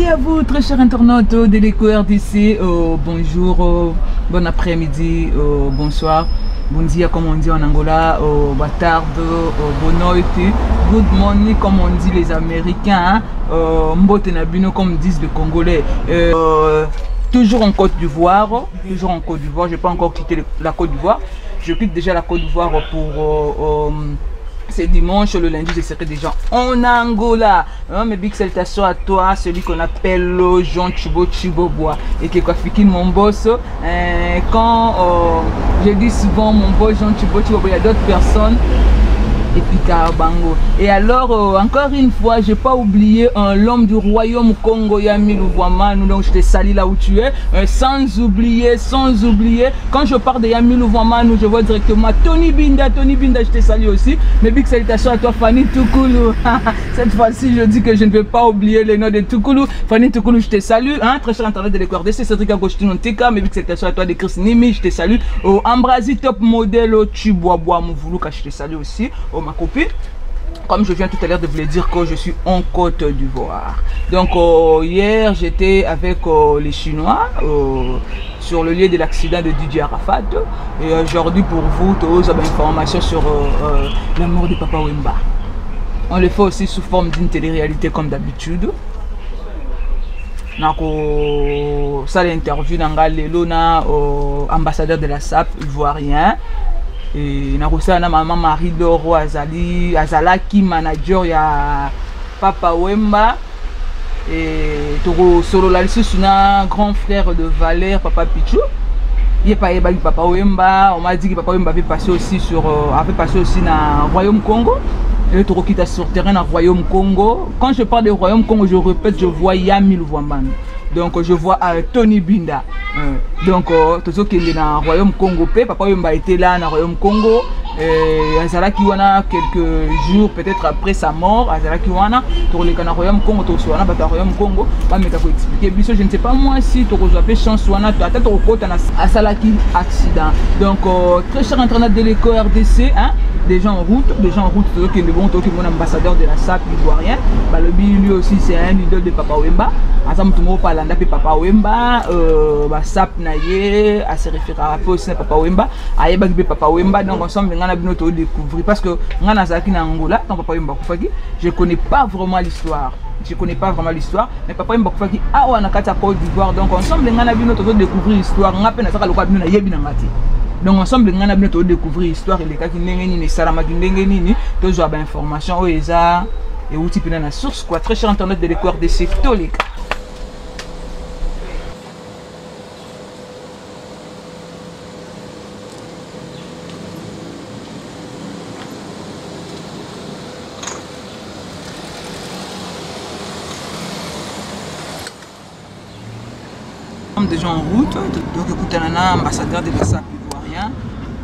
Salut à vous, très chers internautes de l'EcoRDC. Bonjour, bon après-midi, bonsoir, bon dia comme on dit en Angola, bonne tarde, bonne nuit, good morning comme on dit les Américains, mbote na bino comme disent les Congolais. Toujours en Côte d'Ivoire, je n'ai pas encore quitté la Côte d'Ivoire. Je quitte déjà la Côte d'Ivoire pour c'est dimanche, le lundi je serai déjà en Angola. Mes big salutations à toi, celui qu'on appelle Jean Chibobois et qui est mon boss. Quand je dis souvent mon boss Jean Chibobois, il y a d'autres personnes. Et puis Karabango. Et alors, encore une fois, j'ai pas oublié l'homme du royaume Congo, Yami Louvoamanu, donc je te salue là où tu es. Sans oublier, quand je parle de Yami Louvoamanu, je vois directement Tony Binda, je te salue aussi. Mes big salutations à toi, Fanny Toukoulou. Cette fois-ci, je dis que je ne vais pas oublier les noms de Toukoulou. Fanny Toukoulou, je te salue. Très cher internet de l'EcoRDC, Cédric Agostino Nteka, mes big salutations à toi de Chris Nimi, je te salue. Ambrasi Top Model, Chiboaboa Mouvoulou, je te salue aussi. Ma copine, comme je viens tout à l'heure de vous le dire que je suis en Côte d'Ivoire. Donc hier j'étais avec les Chinois sur le lieu de l'accident de Didier Arafat et aujourd'hui pour vous tous avez information sur la mort de Papa Wemba. On le fait aussi sous forme d'une télé-réalité comme d'habitude. Ça l'interview dans Galilona, ambassadeur de la SAP ivoirien. Et na maman Marie Doro Azalaki manager ya Papa Wemba et Toro Solo Lalsuna grand frère de Valère Papa Pichou. Il pas Papa Wemba, on m'a dit que Papa Wemba avait passé aussi dans Royaume Congo. Et Toro quitte sur terrain dans Royaume Congo. Quand je parle de Royaume Congo, je répète, je vois Yami Louvoamanu. Donc je vois Tony Binda. Donc tout ce qui est dans le Royaume Congo, Papa Wemba était là dans le Royaume Congo. Azalaki wana quelques jours peut-être après sa mort, Azalaki wana pour le Royaume Congo, tout wana dans le Royaume Congo, pas me expliquer. Biso je ne sais pas moi si tu as chance wana peut-être au côté à Salaki accident. Donc très cher internet de l'EcoRDC, des gens en route, qui est bon, mon ambassadeur de la SAP ivoirien. Lui aussi c'est un idole de Papa Wemba. Ensemble tout le monde parle de Papa Wemba, SAP naye, à se référer à aussi Papa Wemba, à Papa Wemba. Donc ensemble on a bien découvrir parce que on a Zaki na Angola, tant Papa Wemba Koufaki, je connais pas vraiment l'histoire. Mais Papa Wemba Koufaki a on a kata Côte d'Ivoire. Donc ensemble on a bien découvrir l'histoire. On a peine à ça le quoi bien yebi na ngati. Donc ensemble on a bien découvrir l'histoire et les cas qui n'engeni ni salama qui n'engeni ni toujours ba information o eza et outil pena na source quoi. Très cher internet de l'EcoRDC to les cas. Déjà en route, donc écoutez un ambassadeur de la SAP ivoirien.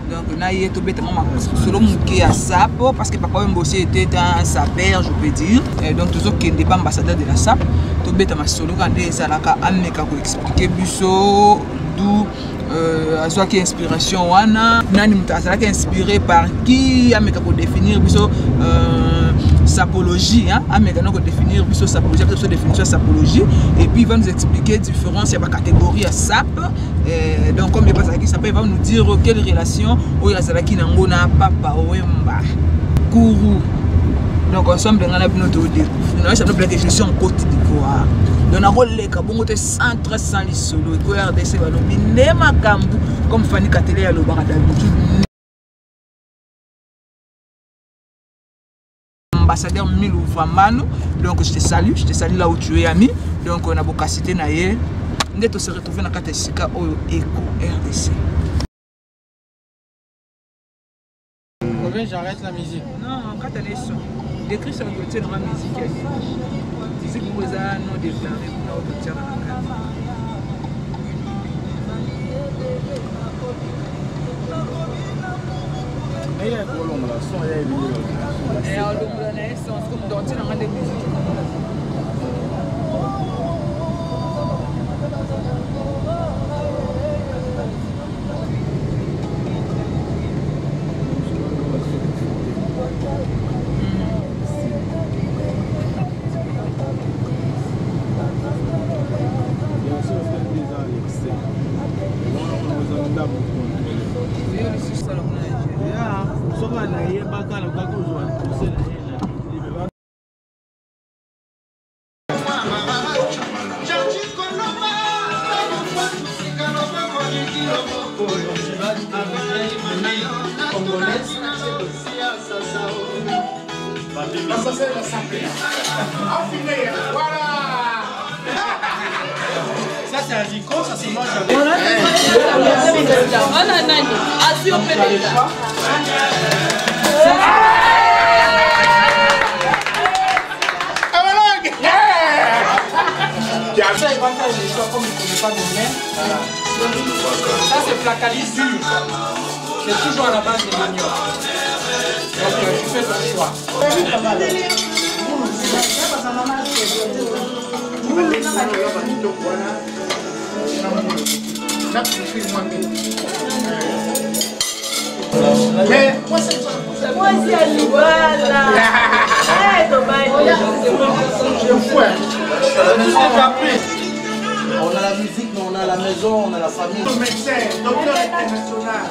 Donc là il est tombé tellement selon mon à SAP parce que Papa Wemba aussi était dans sa père je peux dire. Et donc toujours qui n'est pas ambassadeur de la SAP, tombé dans ma solo quand des alaka ameka ko expliquer biso d'où soit qui inspiration wana nani mutazala qui inspiré par qui ameka ko définir biso sapologie, ameka ko définir biso sapologie, biso définition sapologie et puis il va nous expliquer différence il y a catégorie à SAP. Donc comme il passe à qui ça peut va nous dire quelle relation au yazalaki nango na Papa Wemba Kourou. Donc ensemble on a bien notre découvrir ça nous plaît que je suis en Côte d'Ivoire. Donc on a les kabongo te centre sans les solo EcoRDC ba no binde makambu comme Fanny Katele ya lobara d'habitude. Ambassadeur Milou Louvoamanu, donc je te salue là où tu es ami. Donc on a beaucoup cité naie. On se retrouver dans la Sika au EcoRDC. Combien j'arrête la musique? Non, quand elle est son. Décris sur le côté dans la musique. Disais que vous avez non déclaré pour la haute dans la carte. Il y a un peu long là, son est et à l'ombre de la naissance, comme dans la musique. Ça c'est un zico, ça se mange avec. Ça, il va faire des choix comme il ne connaît pas de même. Ça, c'est placalise dur. C'est toujours à la base des maniocs. Donc, tu fais ton choix. Mais moi, c'est moi, c'est à l'Ivoire. On a la musique, mais on a la maison, on a la famille. Médecin, docteur international.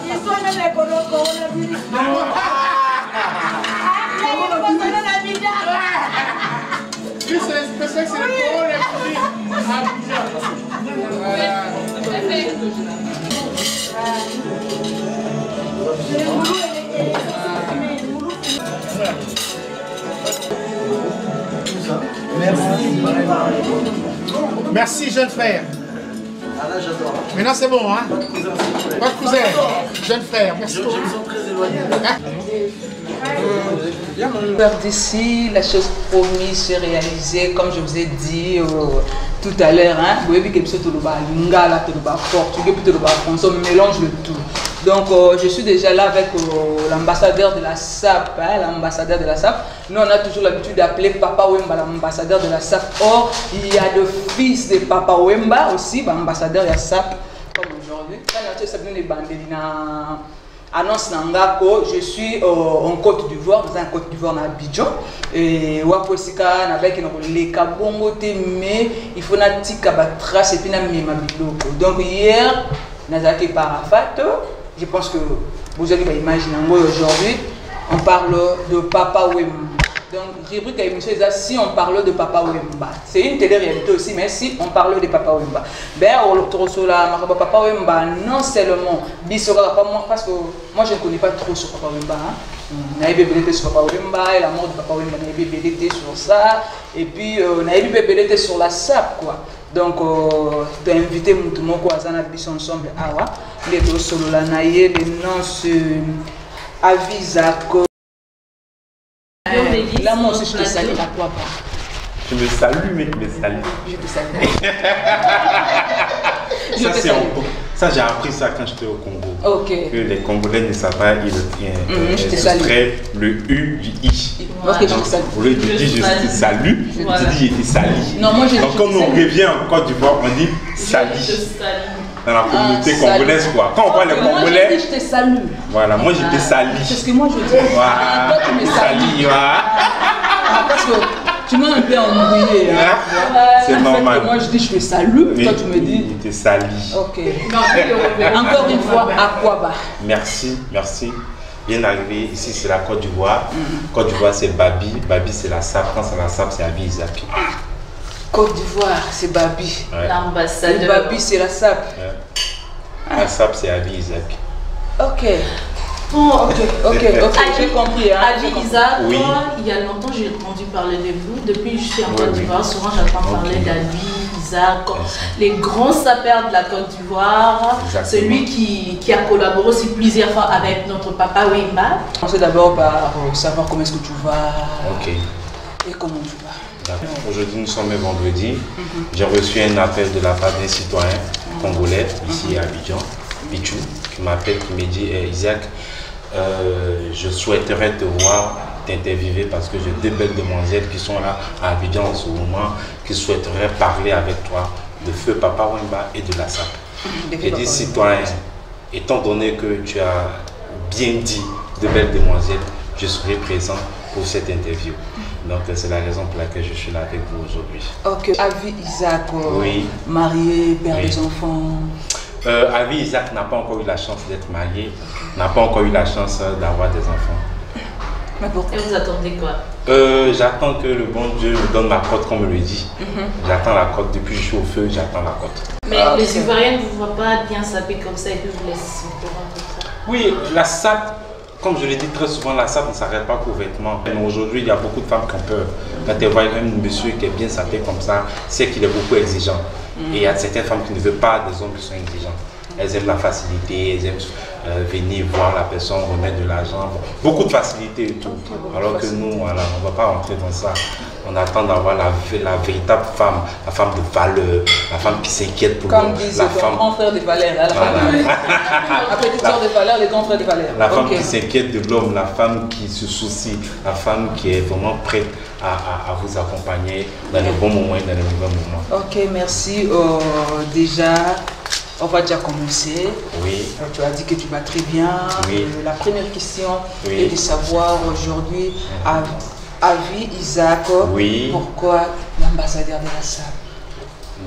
Lui, c'est spécial, c'est le Coro, Merci, jeune frère. Ah là, j'adore. Maintenant, c'est bon, hein? Pas de cousin, jeune frère. Merci Je me sens très éloigné. D'ici, la chose promise se réalisée, comme je vous ai dit tout à l'heure. Hein? Vous voyez que c'est tout le bas lingala, tout le bas portugais, tout le bas français, on mélange le tout. Donc, je suis déjà là avec l'ambassadeur de la SAP. Hein, l'ambassadeur de la SAP. Nous, on a toujours l'habitude d'appeler Papa Wemba l'ambassadeur de la SAP. Or, il y a le fils de Papa Wemba aussi, l'ambassadeur de la SAP, comme aujourd'hui. Annonce Nangako, je suis en Côte d'Ivoire, dans un Côte d'Ivoire à Abidjan. Et Waposika, avec les Kabongo, mais il faut na tika trace et puis na mima biloko. Donc hier, Nazaki Parafat, je pense que vous allez imaginer aujourd'hui, on parle de Papa Wemba. Donc, rubrique à l'émission, si on parle de Papa Wemba, c'est une télé-réalité aussi, mais si on parle de Papa Wemba, ben, Papa Wemba, non seulement, parce que moi je ne connais pas trop sur Papa Wemba. On a eu sur Papa Wemba, et la mort de Papa Wemba, on a eu sur ça, et puis on a eu sur la SAP, quoi. Donc, tu as invité Moutoumoko à Zanabis ensemble, Awa, les deux solo la naïe, les noms se avisent à là, moi aussi, je te salue à toi. Je me salue, mais tu me salues. Je te salue. Ça, j'ai appris ça quand j'étais au Congo. Ok. Que les Congolais ne savent pas, ils extraient le U du I. Parce que je te salue. Au lieu de dire je te salue, tu dis je te salue. Non, moi je donc, comme on revient en Côte d'Ivoire, on dit salut. Dans la communauté congolaise, quoi. Quand on voit les Congolais. Moi, je te salue. Voilà, moi je te salue. C'est ce que moi je dis. Voilà. Toi, tu me salues. Voilà. Parce que tu m'as un peu embrouillé. Hein. C'est normal. Moi je dis je te salue. Toi, tu me dis. Je te salue. Ok. Encore une fois, à quoi bas. Merci, merci. Bien arrivé, ici c'est la Côte d'Ivoire. Côte d'Ivoire c'est Babi, Babi c'est la SAP, quand c'est la SAP c'est Abi Isaac. Côte d'Ivoire c'est Babi. Ouais. L'ambassadeur. Babi c'est la SAP. Ouais. La SAP c'est Abi Isaac. Ok. Bon, ok, j'ai compris. Hein, Abi Isaac, oui. Il y a longtemps j'ai entendu parler de vous. Depuis que je suis en Côte d'Ivoire, souvent j'entends parler d'Abi Isaac, les grands sapeurs de la Côte d'Ivoire, celui qui a collaboré aussi plusieurs fois avec notre papa Wemba. Commencez d'abord par savoir comment est-ce que tu vas. Ok. Et comment tu vas. Aujourd'hui nous sommes vendredi. J'ai reçu un appel de la part d'un citoyen congolais ici à Abidjan, Pichou, qui m'appelle, qui me dit Isaac, je souhaiterais te voir, t'interviewer parce que j'ai deux belles demoiselles qui sont là à Abidjan en ce moment, qui souhaiteraient parler avec toi de feu Papa Wemba et de la SAP. J'ai dit citoyen, étant donné que tu as bien dit de belles demoiselles, je serai présent pour cette interview. Donc c'est la raison pour laquelle je suis là avec vous aujourd'hui. Ok, Abi Isaac, oui. Marié, père des enfants. Avi Isaac n'a pas encore eu la chance d'être marié, n'a pas encore eu la chance d'avoir des enfants. Mais pourquoi vous attendez quoi? J'attends que le bon Dieu me donne ma cote, comme on le dit. J'attends la cote, depuis que je suis au feu, j'attends la cote. Mais les Ivoiriens ne vous voient pas bien saper comme ça et puis vous laissent au courant comme ça? Oui, la sape, comme je l'ai dit très souvent, la sape ne s'arrête pas qu'aux vêtements. Aujourd'hui, il y a beaucoup de femmes qui ont peur. Quand elles voient un monsieur qui est bien sapé comme ça, c'est qu'il est beaucoup exigeant. Et il y a certaines femmes qui ne veulent pas des hommes qui sont exigeants. Elles aiment la facilité, elles aiment venir voir la personne, remettre de l'argent, beaucoup de facilité et tout. Alors que nous, voilà, on ne va pas rentrer dans ça. On attend d'avoir la véritable femme, la femme de valeur, la femme qui s'inquiète pour nous. Comme disent les grands frères de Valère, la petite soeur de Valère, les grands frères de Valère. La femme qui s'inquiète de l'homme, la femme qui se soucie, la femme qui est vraiment prête à vous accompagner dans les bons moments et dans les mauvais moments. Ok, merci. Déjà, on va déjà commencer. Oui. Tu as dit que tu vas très bien. Oui. La première question est de savoir aujourd'hui, Avi Isaac, pourquoi l'ambassadeur de la SAP?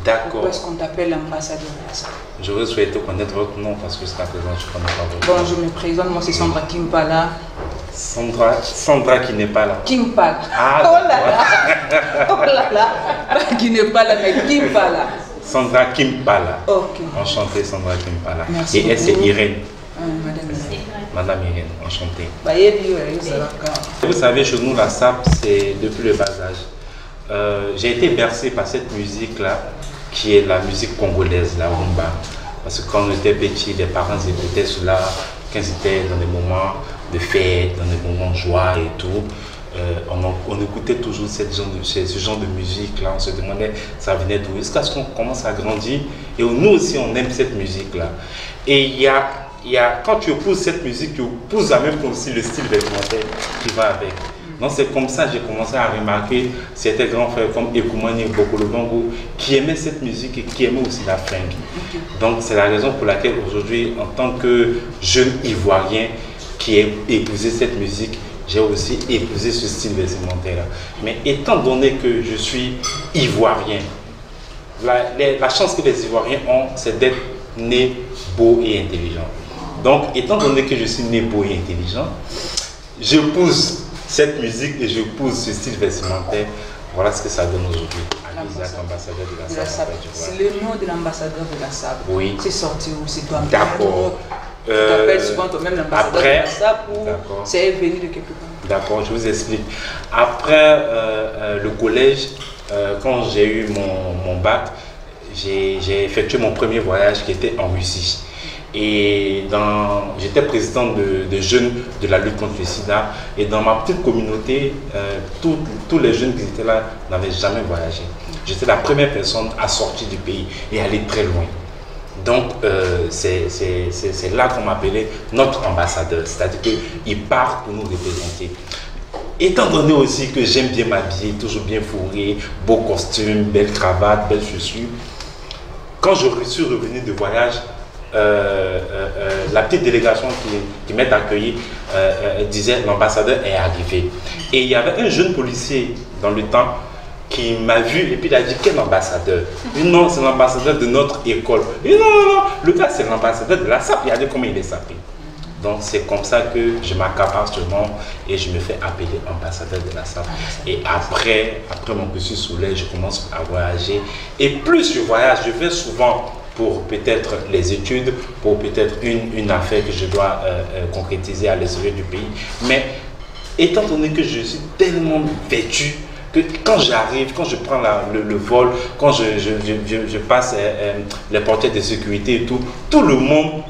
D'accord. Pourquoi est-ce qu'on t'appelle l'ambassadeur de la SAP? J'aurais souhaité connaître votre nom parce que jusqu'à présent, je ne connais pas votre nom. Bon, je me présente, moi c'est Sandra Kimpala. Sandra qui n'est pas là. Kimpala. Ah, oh là là. Oh là là. Qui n'est pas là, mais Kimpala. Sandra Kimpala. Ok. Enchantée, Sandra Kimpala. Merci. Et elle, c'est Irène. Madame Irène. Madame Irène, enchantée. Vous savez, chez nous, la SAP, c'est depuis le bas âge. J'ai été bercé par cette musique-là, qui est la musique congolaise, la rumba. Parce que quand on était petit, les parents écoutaient cela quand ils étaient dans des moments de fête, dans des moments de joie et tout. On écoutait toujours ce genre de musique-là, on se demandait ça venait d'où. Jusqu'à ce qu'on commence à grandir et nous aussi on aime cette musique-là. Et il y a, quand tu épouses cette musique, tu épouses en même temps aussi le style vestimentaire qui va avec. Donc c'est comme ça que j'ai commencé à remarquer certains grands frères comme Ekoumani et Bokolo Bongo qui aimaient cette musique et qui aimaient aussi la fringue. Donc c'est la raison pour laquelle aujourd'hui, en tant que jeune Ivoirien qui a épousé cette musique, j'ai aussi épousé ce style vestimentaire. Mais étant donné que je suis Ivoirien, la chance que les Ivoiriens ont, c'est d'être nés beaux et intelligents. Donc étant donné que je suis né beau et intelligent, j'épouse cette musique et j'épouse ce style vestimentaire. Voilà ce que ça donne aujourd'hui. Ambassadeur de la SAP. C'est le nom de l'ambassadeur de la SAP. Oui. C'est sorti où? C'est toi-même? D'accord. Tu t'appelles souvent toi-même l'ambassadeur de la SAP ou c'est venu de quelque part? D'accord, je vous explique. Après le collège, quand j'ai eu mon bac, j'ai effectué mon premier voyage qui était en Russie. Et j'étais président de jeunes de la lutte contre le sida. Et dans ma petite communauté, tous les jeunes qui étaient là n'avaient jamais voyagé. J'étais la première personne à sortir du pays et aller très loin. Donc, c'est là qu'on m'appelait notre ambassadeur. C'est-à-dire qu'il part pour nous représenter. Étant donné aussi que j'aime bien m'habiller, toujours bien fourré, beau costume, belle cravate, belles chaussures, quand je suis revenu de voyage, la petite délégation qui m'est accueillie disait l'ambassadeur est arrivé. Et il y avait un jeune policier dans le temps qui m'a vu et puis il a dit quel ambassadeur? Il dit non, c'est l'ambassadeur de notre école. Il dit non, le gars c'est l'ambassadeur de la SAP. Il a dit comment il est sapé. Donc c'est comme ça que je m'accapare ce nom et je me fais appeler ambassadeur de la SAP. Et après mon cursus scolaire, je commence à voyager. Et plus je voyage, je vais souvent pour peut-être les études, pour peut-être une affaire que je dois concrétiser à l'extérieur du pays. Mais étant donné que je suis tellement vêtu, que quand j'arrive, quand je prends le vol, quand je passe les portières de sécurité et tout le monde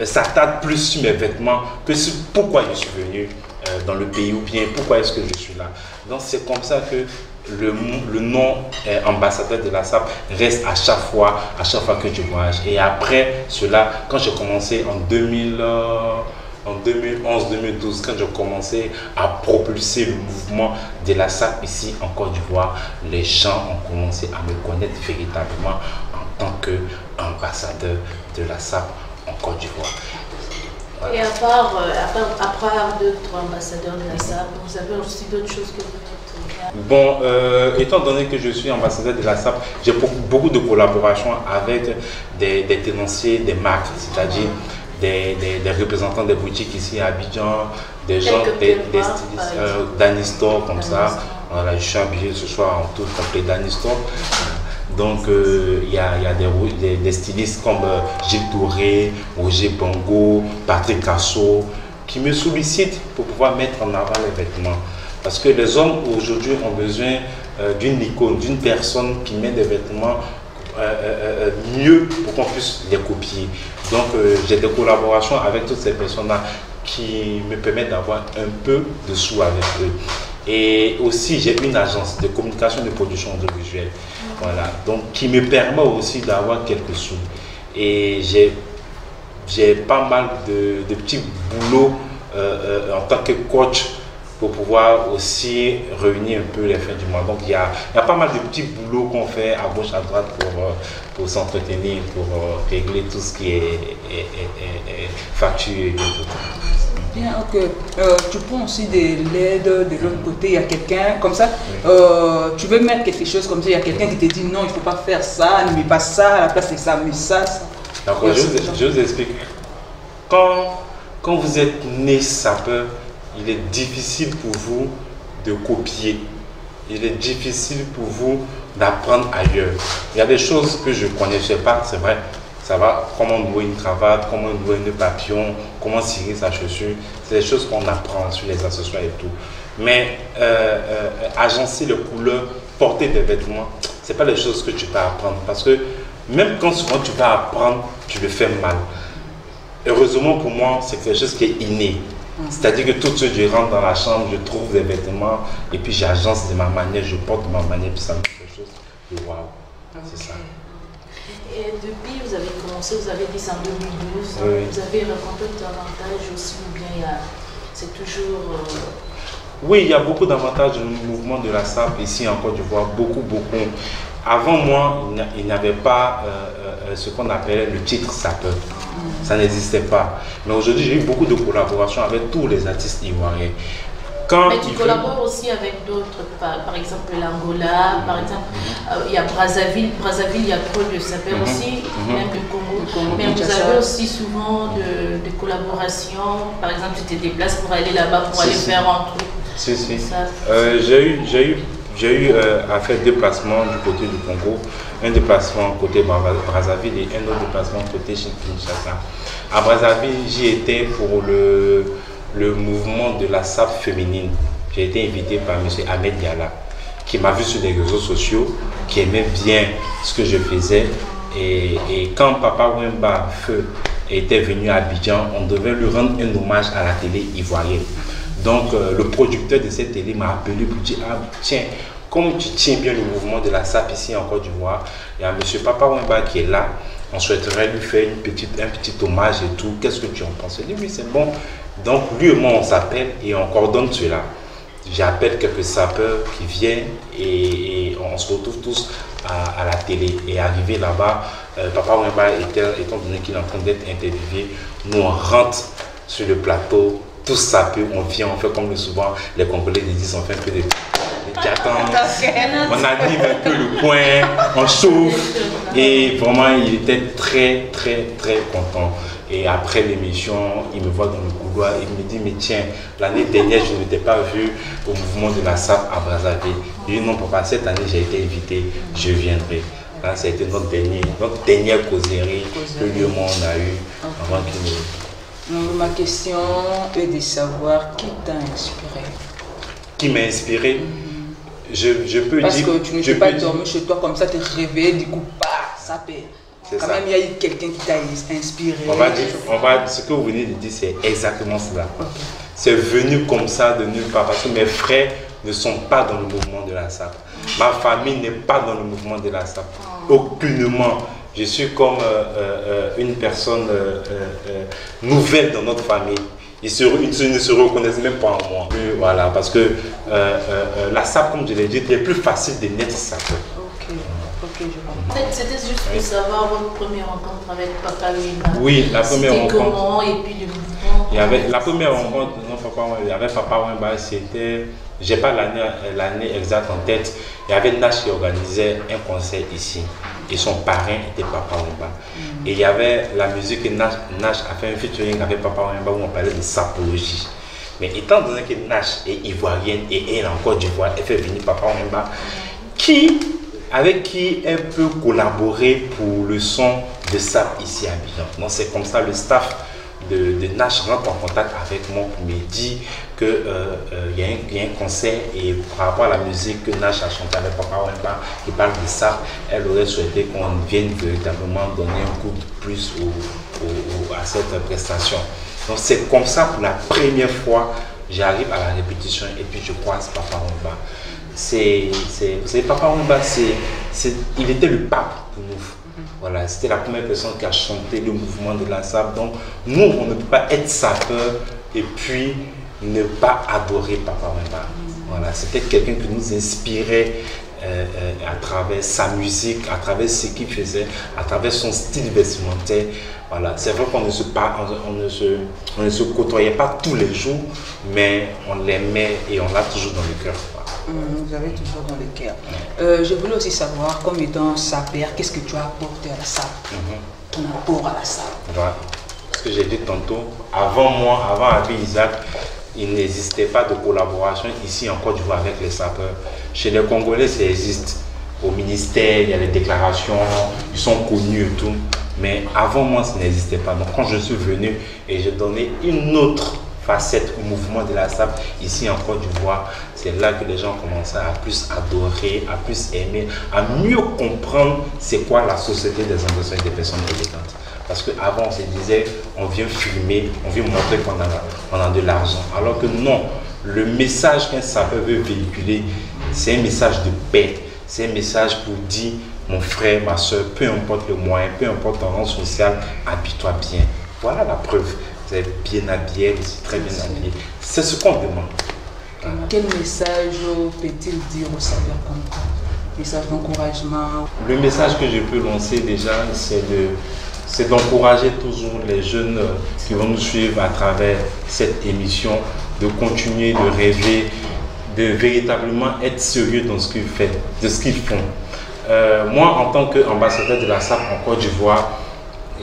s'attarde plus sur mes vêtements que sur pourquoi je suis venu dans le pays ou bien pourquoi est-ce que je suis là. Donc c'est comme ça que le nom ambassadeur de la SAP reste à chaque fois que je voyage. Et après cela, quand j'ai commencé en 2011-2012, quand j'ai commencé à propulser le mouvement de la SAP ici en Côte d'Ivoire, les gens ont commencé à me connaître véritablement en tant qu'ambassadeur de la SAP en Côte d'Ivoire. Voilà. Et à part d'autres ambassadeurs de la SAP, vous avez aussi d'autres choses que vous faites? Bon, étant donné que je suis ambassadeur de la SAP, j'ai beaucoup de collaborations avec des tenanciers, des marques, c'est-à-dire des représentants des boutiques ici à Abidjan, des gens, des stylistes, d'Anistor comme ça. Voilà, je suis habillé ce soir en tout complet d'Anistor. Donc il y a des stylistes comme Gilles Touré, Roger Bongo, Patrick Casso qui me sollicitent pour pouvoir mettre en avant les vêtements. Parce que les hommes aujourd'hui ont besoin d'une icône, d'une personne qui met des vêtements mieux pour qu'on puisse les copier. Donc j'ai des collaborations avec toutes ces personnes-là qui me permettent d'avoir un peu de sous avec eux. Et aussi j'ai une agence de communication et de production audiovisuelle, voilà, donc qui me permet aussi d'avoir quelques sous. Et j'ai pas mal de petits boulots en tant que coach pour pouvoir aussi réunir un peu les fins du mois. Donc il y a pas mal de petits boulots qu'on fait à gauche, à droite pour s'entretenir, pour régler tout ce qui est facture et tout. Bien, ok. Tu prends aussi de l'aide de l'autre côté, il y a quelqu'un comme ça, tu veux mettre quelque chose comme ça, il y a quelqu'un qui te dit non, il ne faut pas faire ça, ne mets pas ça, à la place de ça, mais ça. D'accord, je vous explique. Quand vous êtes né sapeur, il est difficile pour vous de copier. Il est difficile pour vous d'apprendre ailleurs. Il y a des choses que je ne connaissais pas, c'est vrai. Ça va, comment nouer une cravate, comment nouer un papillon, comment cirer sa chaussure. C'est des choses qu'on apprend sur les accessoires et tout. Mais agencer les couleurs, porter des vêtements, ce n'est pas des choses que tu peux apprendre. Parce que même quand souvent tu vas apprendre, tu le fais mal. Heureusement pour moi, c'est quelque chose qui est inné. C'est-à-dire que tout de suite, je rentre dans la chambre, je trouve des vêtements et puis j'agence de ma manière, je porte de ma manière, puis ça me fait quelque chose de waouh. C'est ça. Et depuis, vous avez commencé, vous avez dit c'est en 2012, oui. Vous avez rencontré davantage aussi, ou bien c'est toujours... Oui, il y a beaucoup d'avantages du mouvement de la SAP ici en Côte d'Ivoire, beaucoup. Avant moi, il n'y avait pas ce qu'on appelait le titre sapeur. Ça n'existait pas. Mais aujourd'hui, j'ai eu beaucoup de collaborations avec tous les artistes ivoiriens. Mais tu collabores aussi avec d'autres, par exemple l'Angola, par exemple, il y a Brazzaville, il y a trop de sapeurs aussi, même le Congo. Mais vous avez aussi souvent de collaborations, par exemple tu te déplaces pour aller là-bas, pour aller faire un truc. J'ai eu à faire 2 déplacements du côté du Congo, un déplacement côté Brazzaville et un autre déplacement côté Kinshasa. À Brazzaville, j'y étais pour le mouvement de la SAP féminine. J'ai été invité par M. Ahmed Diala, qui m'a vu sur les réseaux sociaux, qui aimait bien ce que je faisais. Et quand Papa Wemba Feu était venu à Abidjan, on devait lui rendre un hommage à la télé ivoirienne. Donc le producteur de cette télé m'a appelé pour dire ah, tiens, comme tu tiens bien le mouvement de la SAP ici en Côte d'Ivoire, il y a M. Papa Wemba qui est là, on souhaiterait lui faire un petit hommage et tout, qu'est-ce que tu en penses? Il dit oui, c'est bon. Donc lui et moi on s'appelle et on coordonne cela. J'appelle quelques sapeurs qui viennent et on se retrouve tous à la télé. Et arrivé là-bas, Papa Wemba, étant donné qu'il est en train d'être interviewé, nous on rentre sur le plateau, tous sapeurs, on vient, on fait comme souvent les Congolais disent, on fait un peu de on anime un peu le coin, on chauffe et vraiment il était très content. Et après l'émission, il me voit dans le couloir, il me dit mais tiens, l'année dernière je ne t'ai pas vu au mouvement de la SAP à Brazzaville. Je dis non papa, cette année j'ai été invité, je viendrai. Là, ça a été notre dernière causerie que lui et moi on a eu avant qu'il nous... Ma question est de savoir qui t'a inspiré. Qui m'a inspiré? Je peux parce dire... Parce que tu ne peux pas dormir chez toi comme ça, te réveiller, du coup, ça perd. Quand même, il y a eu quelqu'un qui t'a inspiré. Ce que vous venez de dire, c'est exactement cela. Okay. C'est venu comme ça de nulle part. Parce que mes frères ne sont pas dans le mouvement de la SAP. Ma famille n'est pas dans le mouvement de la SAP. Aucunement. Je suis comme une personne nouvelle dans notre famille. Ils ne se reconnaissent même pas en moi. Voilà, parce que la SAP, comme je l'ai dit, c'est plus facile de naître sapeur. Ok, je comprends. C'était juste pour savoir votre première rencontre avec Papa Wemba. Oui, la première rencontre. Comment et puis le mouvement. Il y avait la première rencontre, il y avait Papa Wemba, c'était, j'ai pas l'année exacte en tête, il y avait Nash qui organisait un concert ici et son parrain était Papa Wemba. Et il y avait la musique que Nash a fait un featuring avec Papa Wemba où on parlait de sapologie. Mais étant donné que Nash est ivoirienne et elle en Côte d'Ivoire, elle fait venir Papa Wemba avec qui elle peut collaborer pour le son de SAP ici à Abidjan. Donc c'est comme ça le staff de Nash rentre en contact avec moi pour me dire qu'il y a un concert et par rapport à la musique que Nash a chanté avec Papa Wemba qui parle de SAP, elle aurait souhaité qu'on vienne véritablement donner un coup de plus à cette prestation. Donc c'est comme ça pour la première fois j'arrive à la répétition et puis je croise Papa Wemba. Vous savez, Papa Wemba, il était le pape pour nous. Voilà, c'était la première personne qui a chanté le mouvement de la SAP. Donc nous, on ne peut pas être sapeur et puis ne pas adorer Papa Wemba. Voilà, c'était quelqu'un qui nous inspirait à travers sa musique, à travers ce qu'il faisait, à travers son style vestimentaire. Voilà, c'est vrai qu'on ne se côtoyait pas tous les jours, mais on l'aimait et on l'a toujours dans le cœur. Vous avez toujours dans le cœur. Je voulais aussi savoir, comme étant sapeur, qu'est-ce que tu as apporté à la SAP, ton apport à la SAP. Voilà. Ce que j'ai dit tantôt, avant moi, avant Abi Isaac, il n'existait pas de collaboration ici en Côte d'Ivoire avec les sapeurs. Chez les Congolais, ça existe. Au ministère, il y a des déclarations, ils sont connus et tout. Mais avant moi, ça n'existait pas. Donc quand je suis venu et j'ai donné une autre facette au mouvement de la SAP ici en Côte d'Ivoire, c'est là que les gens commençaient à plus adorer, à plus aimer, à mieux comprendre c'est quoi la société des ambassadeurs et des personnes élégantes. Parce qu'avant on se disait, on vient filmer, on vient montrer qu'on a de l'argent. Alors que non, le message qu'un sapeur veut véhiculer, c'est un message de paix. C'est un message pour dire, mon frère, ma soeur, peu importe le moyen, peu importe ton rang social, habille-toi bien. Voilà la preuve. Vous êtes bien habillé, vous êtes très bien habillé. C'est ce qu'on demande. Quel message peut-il dire aux sapeurs comme toi? Message d'encouragement? Le message que je peux lancer déjà, c'est d'encourager toujours les jeunes qui vont nous suivre à travers cette émission, de continuer de rêver, de véritablement être sérieux dans ce qu'ils font. Moi, en tant qu'ambassadeur de la SAP en Côte d'Ivoire,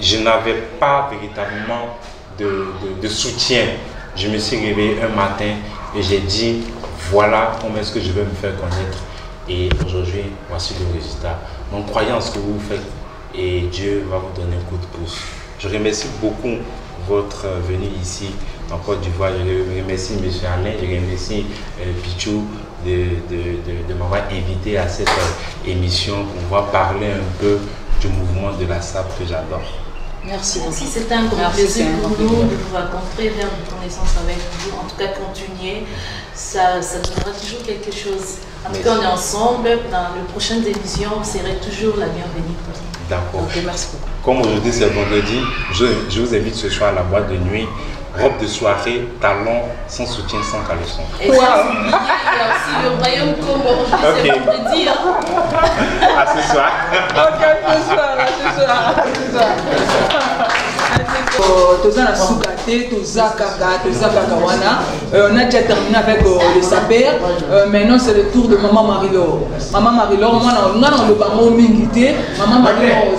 je n'avais pas véritablement de soutien. Je me suis réveillé un matin et j'ai dit, voilà comment est-ce que je vais me faire connaître. Et aujourd'hui, voici le résultat. Donc, croyez en ce que vous faites et Dieu va vous donner un coup de pouce. Je remercie beaucoup votre venue ici en Côte d'Ivoire. Je remercie M. Alain, je remercie Pichou de m'avoir invité à cette émission pour pouvoir parler un peu du mouvement de la SAP que j'adore. Merci. Merci, c'était un grand plaisir pour nous de vous rencontrer, faire de connaissance avec vous. En tout cas, continuer, ça donnera toujours quelque chose. En tout cas, on est ensemble. Dans les prochaines émissions, vous serez toujours la bienvenue. D'accord. Ok, merci beaucoup. Comme aujourd'hui c'est vendredi, je vous invite ce soir à la boîte de nuit. Robe de soirée, talons, sans soutien, sans caleçon. Et il y a aussi le royaume Congo, aujourd'hui c'est vendredi. À ce soir. Ok, ce soir. Toza na Soukate, Toza Kaka Wana. On a déjà terminé avec les sapeurs. Maintenant c'est le tour de Maman Marie-Laure. Maman Marie-Laure, moi on a le bamo mingité. Maman Marie-Laure,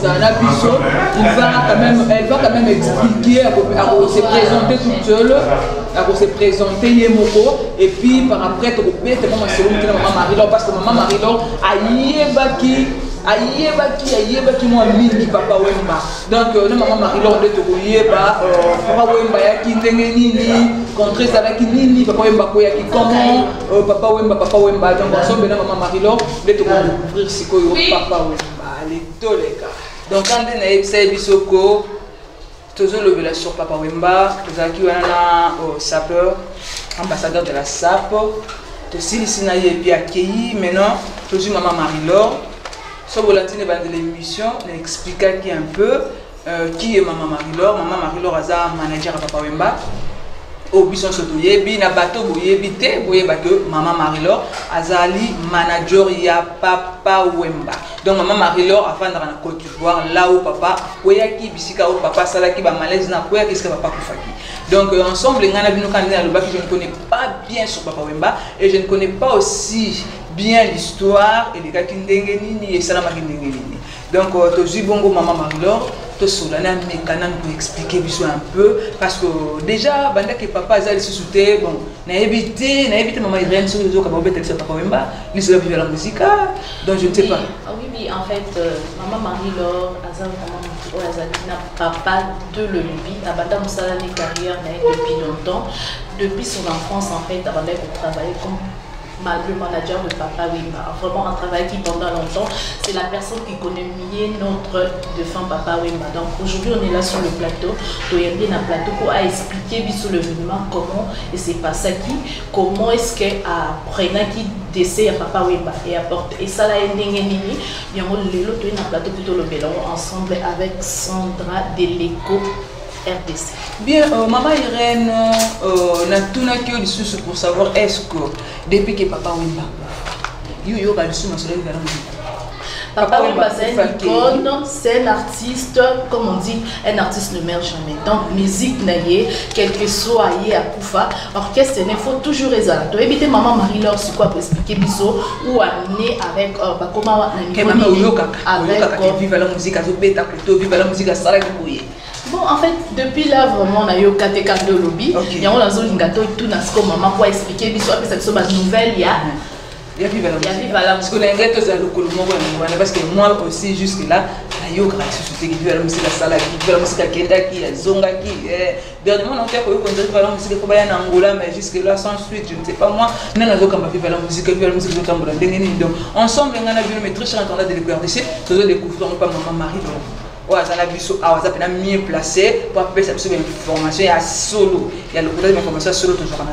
elle va quand même expliquer, à se présenter toute seule, à se présenter Yemoko. Et puis par après, tu peux Maman Marie-Laure parce que Maman Marie-Laure a yébaki. Ayebaki moi mingi Papa Wemba. Donc le Maman Marie-Laure de Tokoyeba, Papa Wemba yaki ndenge nini, contre ça yaki nini, Papa Wemba koyaki comment, Papa Wemba. Donc ensemble na Maman Marie-Laure de découvrir sikoyo Papa Wemba. Les tous les gars. Donc quand on a essayé bisoko, toujours le sur Papa Wemba, tozaki wana sapeur, ambassadeur de la SAP. Aussi ici na yebi accueilli maintenant toujours Maman Marie-Laure. Sur l'émission, on explique un peu qui est Maman Marie-Laure. Maman Marie-Laure est manager à Papa Wemba. Au Bisson Sotoyebi, na bateau boyebite, boyeba que Maman Marie-Laure azali manager ya Papa Wemba. Donc Maman Marie-Laure a fait dans la Côte d'Ivoire là où Papa koyaki bisika où Papa salaki ba malaise na koyaki ce que Papa kufaki. Donc ensemble, je ne connais pas bien sur Papa Wemba et je ne connais pas aussi bien l'histoire et les gars qui et Salama qui donc tu bongo maman Marie-Laure tu solana mécanan pour expliquer un peu parce que déjà banda que papa a soutenu bon na évité maman Irène sur les autres comme Papa Wemba lui seul vivre la musique donc je ne sais pas. Oui en fait maman Marie-Laure n'a papa de le lobby abanda musala ni carrière depuis longtemps depuis son enfance en fait abanda qu'on travaillait comme le manager de Papa Wemba, vraiment un travail qui pendant longtemps, c'est la personne qui connaît mieux notre défunt Papa Wemba. Donc aujourd'hui on est là sur le plateau, on est bien un plateau pour expliquer sur l'événement comment et c'est pas ça qui, comment est-ce qu'après qui décès à Papa Wemba et apporte et ça là est nini, bien on l'autre on est un plateau plutôt le bélon ensemble avec Sandra de l'éco RDC. Bien, maman Irène, n'a tout n'a que du souci pour savoir est-ce que depuis que Papa Wemba, yo va le souci de la musique. Papa Wemba c'est une icône, c'est un artiste, comme on dit, un artiste ne meurt jamais. Donc musique naïe, quel que soit à Koufa, orchestre il faut toujours raisonner. Donc éviter maman Marie-Laure sur quoi pour expliquer biso ou amener avec comment avec vive la musique à Zobeta plutôt vive la musique à Salah Bouye. Bon, en fait, depuis là, vraiment, on a eu 4 de lobby. Il y a un zone gâteau tout dans ce que maman pour expliquer, puis soit cette nouvelle, il y a. Il y a vive la musique. Parce que les gars, tous les parce que moi aussi, jusque-là, il y a eu gratuité qui vive la musique à Salah, qui vive la musique à Kenda, qui a Zonga, qui. Dernièrement, on a fait qu'on la musique pour Bayan Angola, mais jusque-là, sans suite, je ne sais pas moi, nous n'avons pas vive la musique de Tamboula. Donc, ensemble, on a vu le maître cher entendant de l'EPRDC, nous avons découvert pas maman Marie-Laure. Ouais, ça a mieux placé pour appeler cette information à solo. Il y a le côté de l'information solo toujours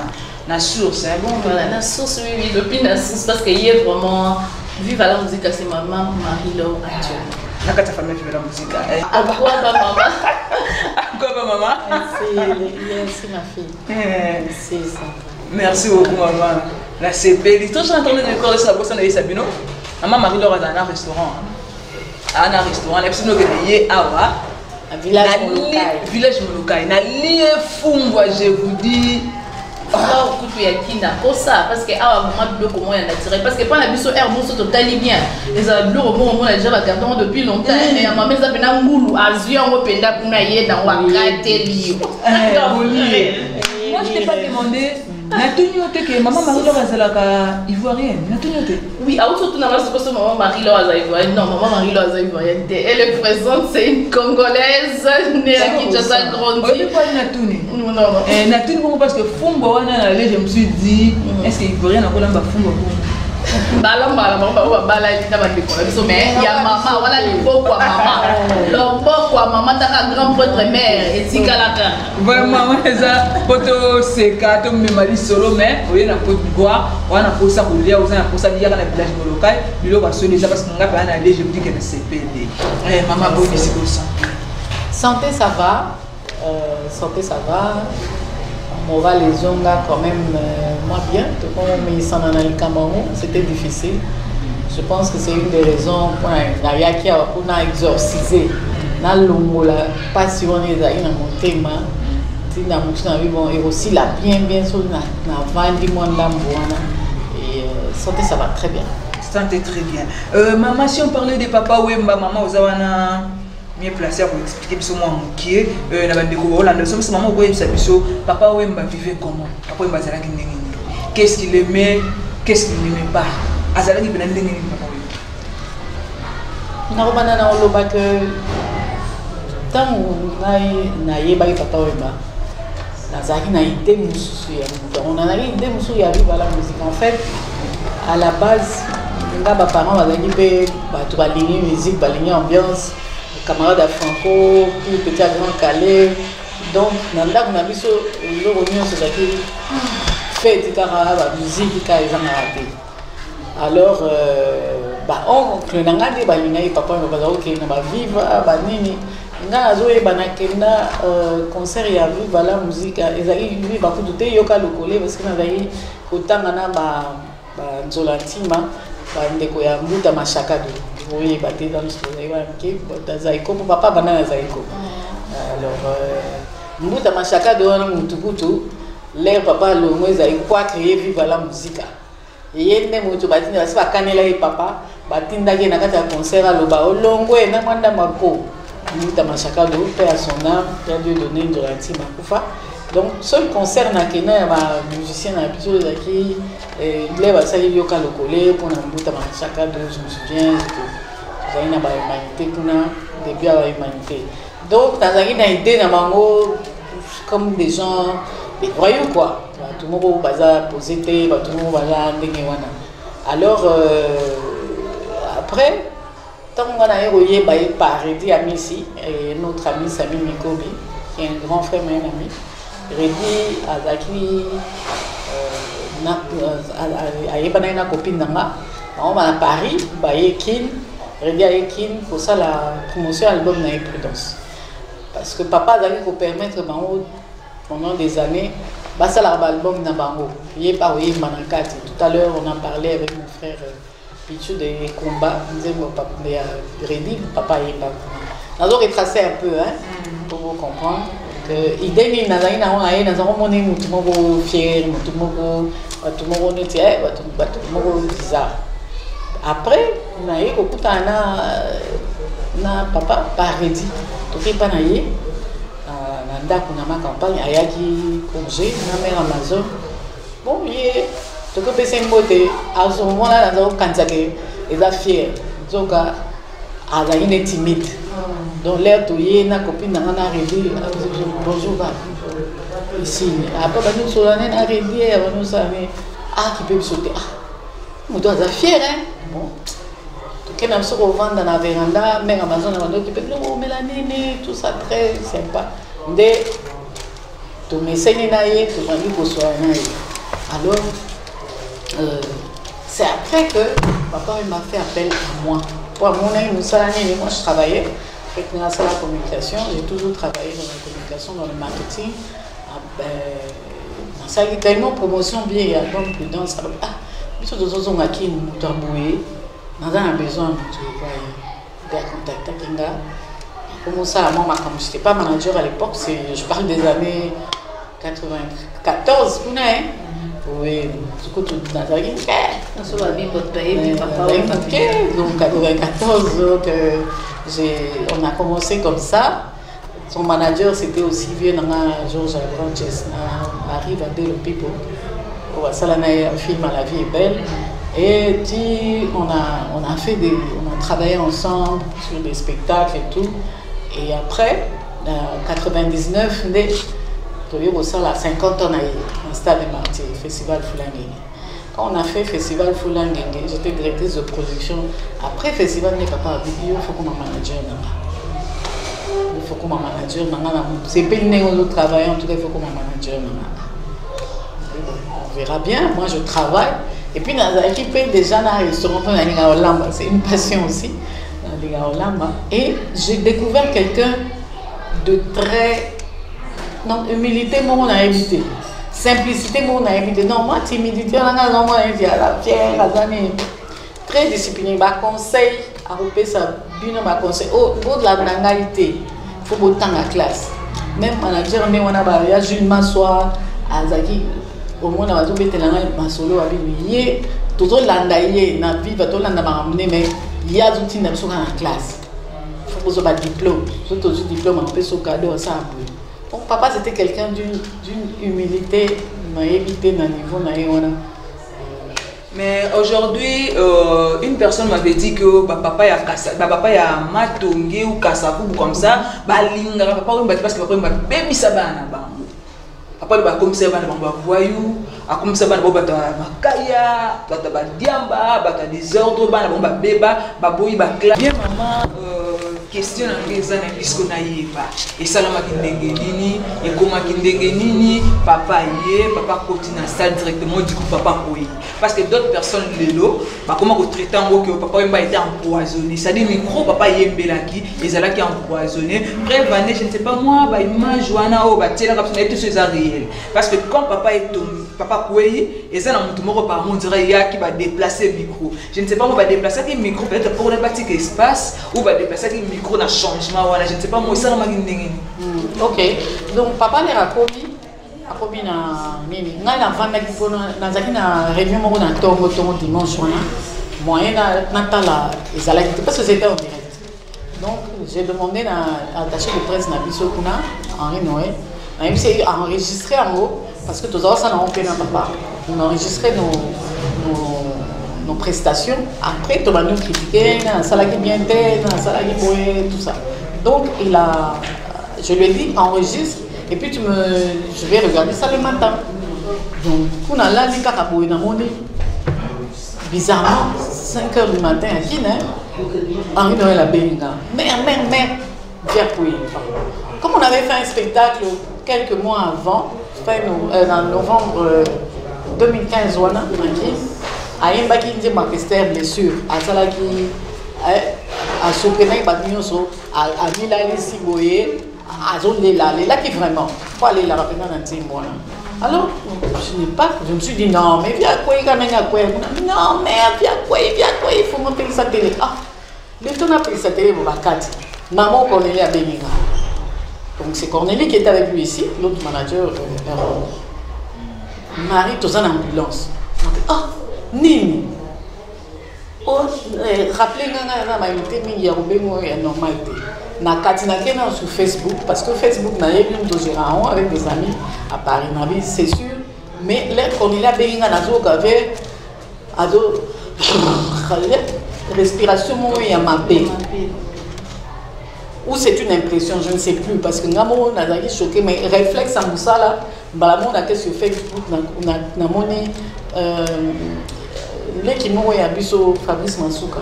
la source. Bon, voilà, la source, oui, depuis la source, parce qu'il y a vraiment. Vive la musique, c'est maman Marie-Laure actuellement. La carte famille vive la musique. À quoi, maman? À quoi, maman? Merci, ma fille. C'est ça. Merci beaucoup, maman. La CP, il est toujours en train de décorer sa bosse dans les Sabino. Maman Marie-Laure est dans un restaurant. À un restaurant, il y a un village molokai. Na lié fumbo, je vous dis. Parce que comment il a tiré parce que pas la biso air bon total bien les bureaux bon on a déjà regardé depuis longtemps et à ma maison ça pena ngulu azion on penda pour na yé dans wakate li. Moi je t'ai pas demandé que maman Marie-Laure est ivoirienne. Oui, à autre tour, maman Marie-Laure est ivoirienne. Non, maman Marie-Laure est ivoirienne. Elle est présente, c'est une Congolaise née à Kinshasa, grandie. On ne peut pas Natuni. Non, non. Natuni, parce que Fumbo, je me suis dit, est-ce qu'il y a un Fumbo? Mais il y a maman, voilà le beau quoi maman. Le beau quoi maman, t'as grand prêtre mère et si calaka. Vraiment, ça, poto seka, to me mali solo, mais on a pour boire, on a pour ça pour lire, on a pour ça lire dans le village local, il va sonner ça parce qu'on a pas aller, je me dis que c'est CPD. Maman, bonne ici pour santé. Santé, ça va. Santé, ça va. Moral les ongas quand même moins bien. C'était difficile. Je pense que c'est une des raisons pour qu'on a exorcisé. Dans le mot, la passion est dans mon thème. Et aussi la bien sûr et santé ça va très bien. Santé très bien. Maman, si on parlait de Papa Wemba, maman Ozawana mieux placé pour expliquer plus ou moins qui est la bande de Hollande. C'est maman Wemba Sabiso. Papa Wemba vivait comment? Papa Wemba Zala qui qu'est-ce qu'il aimait, qu'est-ce qu'il n'aimait pas? Azala qui venait de Papa Wemba. Normalement, on a le que tant on a eu Papa Wemba. On a eu des mousses qui arrivent à la musique. En fait, à la base, les parents ont dit que la musique, la ambiance, les camarades à Franco, puis petit à grand Calais. Donc, on a vu que les fait la musique qui a été alors, on a dit que papa va vivre, nga zoe banakenda concert ya viva la musique ezali lui ba kututé yoka lokole parce que nazali kotanga na ba nzolantima ba ndeko ya mbuta mashaka de voye baté dans le soleil wa ki bazali ko papa bana nazali ko alors Mbuta machaka de wana mutukutu l'air papa le moins a quoi créer vivre la musique. Et ne mutu batinda basi bakanela e papa batinda ke na kata ya concert à loba olongwe na mwanda mako. Mbuta machaka de paix à son âme, qui a Dieu donné une garantie makufa. Donc seul concert na kena ba musicien na biso qui il va salir yoka le coller pour na Mbuta machaka de je me souviens que j'ai une humanité pour na début à la humanité. Donc dans une idée na mango comme des gens des voyous quoi. Tout le monde va poser tout le monde va ndenge. Alors après tant qu'on a éroyé par Reddy Amissi et notre ami Sami Mikobi qui est un grand frère et un ami. Reddy Azaki a une copine nanga. On va à Paris, Bayekin, Reddy Ayekin pour ça la promotion album na Prudence. Parce que papa a pu permettre pendant des années ça l'album na bango. Il est pas oui manakati. Tout à l'heure on a parlé avec mon frère Pichou des combats. Il disait mon papa Reddy papa il est pas. On a retracé un peu hein pour vous comprendre que idée ni nazali na on a nazali moni mutu moko fier mutu moko neti mutu moko bizarre. Après on a eu kokutana na papa par Reddy. Toki pa na ye ndako na ma campagne ayaki congé na mère Amazon bon ye to ko pese mbote à ce moment là dans kanzake eza fier zoka azali ne timide donc l'air to ye na copine na Reddy bonjour va ici après ba nous solane na Reddy ba nous savez qui peut sauter on doit être fier hein bon que nous sommes vendre dans la véranda, mais Amazon qui peut nous mélaniner, tout ça très sympa. Mais tu me saignes naïe, tu m'as dit que soit naïe. Alors c'est après que papa m'a fait appel à moi. Pour mon ami, nous sommes moi je travaillais avec la communication. J'ai toujours travaillé dans la communication, dans le marketing. Ça a eu tellement promotion bien et album Prudence. Nous sommes qui nous avons on a besoin de contacter Kinga. Comment ça, moi, je n'étais pas manager à l'époque, je parle des années 94. Oui, du coup, tout dans la vie. Donc, 94, on a commencé comme ça. Son manager, c'était aussi vieux, Georges Branches, Marie Vadé, le Pipo. Ça, là, un film à La vie est belle. Et puis, on a travaillé ensemble sur des spectacles et tout. Et après, en 99, on a 50 ans à Stade de Martyr, Festival Fulangenge. Quand on a fait Festival Fulangenge, j'étais directrice de production. Après Festival, il faut qu'on manager. Il faut qu'on manager. C'est pas une travail, en tout cas, il faut qu'on manager. On verra bien. Moi, je travaille. Et puis, dans l'équipe, déjà, dans le restaurant, c'est une passion aussi. Et j'ai découvert quelqu'un de très. Non, humilité, moi, on a évité. Simplicité, moi, on a évité. Non, moi, timidité, on a évité. La pierre, la zone. Très discipliné. Ma conseil, à repérer ça, bien, ma conseil. Oh, de la nangalité, il faut autant la classe. Même manager, mais on a Jules Massoir, Azaki. Au moins, on a trouvé un solo avec lui. Tout le monde a eu na vie, tout le monde a ramené, mais il y a des outils dans la classe. Il faut que vous ayez un diplôme. Surtout un diplôme, on peut se cadeau ça. Donc, papa, c'était quelqu'un d'une humilité, il m'a évité dans le niveau. Mais aujourd'hui, une personne m'avait dit que papa y a matongé ou kassabou comme ça, papa parce que papa m'a baby sabana. Papa il va comme ça, il va voyou, comme ça, il va makaya, il va diamba, il va désordre, il va béba, il va bien maman. Question angeza na bisko na yeba esalama kindenge nini ekoma kindenge nini papa koti na salle directement du coup papa koyi parce que d'autres personnes lelo ba comment ko traiter ngo que papa mba été empoisonné ça dit micro papa yembelaki ezalaki empoisonné prévané je ne sais pas moi ba image wana o ba tela kapsona tout ces réel parce que quand papa est tombé papa koyi ezana mutu moko par on dirait ya qui va déplacer micro je ne sais pas moi va déplacer le micro peut-être pour le bâtir espace ou va déplacer le micro micro na changement voilà je ne sais pas moi ça m'a dit ok donc papa les rakomi akomi na nini ngai na vanda ki pona na zaki na réunion moko na tongo dimanche wana moyen na tala ezala ki parce que c'était en direct donc j'ai demandé à attaché de presse na biso kuna Henri Noé na essayé à enregistrer en haut parce que tous ça na on na papa on enregistrait nos prestations après tu vas nous critiquer na sala ki bien té na sala ki boé tout ça donc je lui ai dit enregistre et puis je vais regarder ça le matin donc on a là les kakaboé na moni bizarrement 5h du matin à Guinée Henri Noël a Béninga mère viens pour comme on avait fait un spectacle quelques mois avant en novembre 2015 wana a yembaki nze orchestre blessure asalaki a soprene batinyoso a milali siboye azolela qui vraiment faut aller la rappeler dans ntimbo wana alors je me suis dit non mais viens quoi quand même quoi non mais viens quoi il faut monter sa télé le temps a pris sa télé pour bakati maman Cornélie à Béninga donc c'est Cornélie qui est avec lui ici l'autre manager Marie tous en ambulance nini rappelez nga na invité mingi ya rubengo ya normalité na katina kena sur Facebook parce que Facebook na yebi ndo gérant avec des amis à Paris na vie c'est sûr mais là quand il a Béninga na zo kave ado respiration mo ya mapé ou c'est une impression je ne sais plus parce que ngamo na zaki choqué mais réflexe à musala balamo na que sur Facebook na moni les qui m'ont abisso Fabrice Mansouka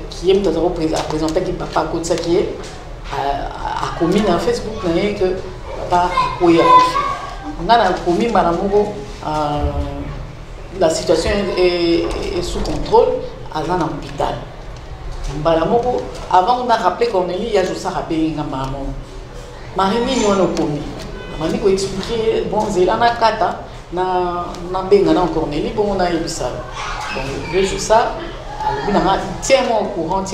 qui aime toujours présenter qui papa côté ça qui est a commis dans Facebook que papa oui on a commis malamongo la situation est sous contrôle à l'hôpital malamongo avant on a rappelé Cornélie il y a juste ça rappelé ngamamongo Marini nous on a commis on m'a expliquer bon zelana kata na benga na Cornélie bon on a eu ça bon je ça alors tiens-moi au courant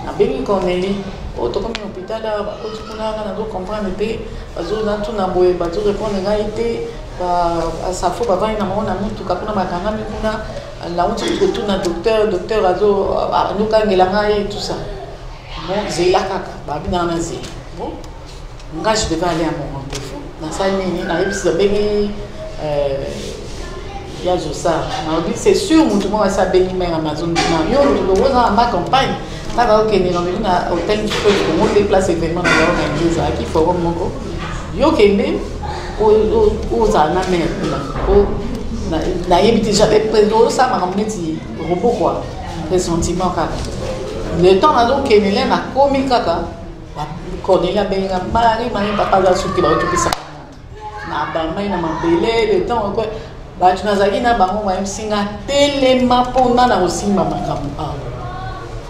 na bengi Cornélie au to comme hôpital là au tu na comprendre te bazo na tout na boye bazo répondre ngalité ba ça faut ba na mona mutu kakuna makanga mikuna la on tu tout na docteur azo nous kangela ngai tout ça bon zela kaka ba bina na zi bon nga je devais aller à mon rendez-vous na ça nini na ebisa bengi il y a juste ça c'est sûr tout le monde va s'abénir mais Amazon yo tout le monde en campagne là ok ni on est na hôtel du peuple on déplace événement dans l'église à qui forum moko yo kende aux ana mer na yebiti j'avais prédo ça m'a ramené ti robot quoi ressentiment kaka le temps là donc kende là na komi kaka Cornélia Béninga Marie papa za suki ba otupi ça na ba mai na mabele le temps quoi ba tunazaki na bango ba msinga telema pona na osimba makambo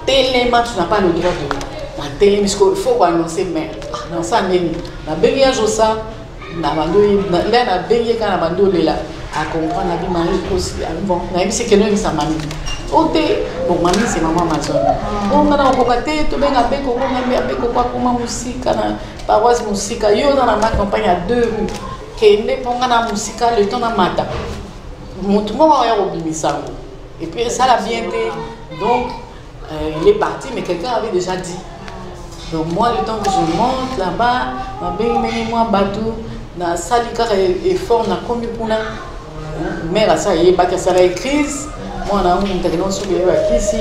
telema tu n'as pas le droit de na télé parce qu'il faut annoncer mais dans ça nini na bengi ajo ça na bando là na bengi kana bando lela à comprendre la vie Marie aussi bon na c'est que nous ça mami ote bon mami c'est maman Amazon bon na ko kate to benga beko ko ngami beko kwa kuma musika na paroisse musika yo dans la campagne à 2 rues kende ponga na musika le temps na mata montre moi ya obimisa et puis ça la bien donc il est parti mais quelqu'un avait déjà dit donc moi le temps que je monte là-bas ma bengi moi bateau na salika effort na komi puna mais là ça y est pas que ça la crise moi na on tellement sur les ici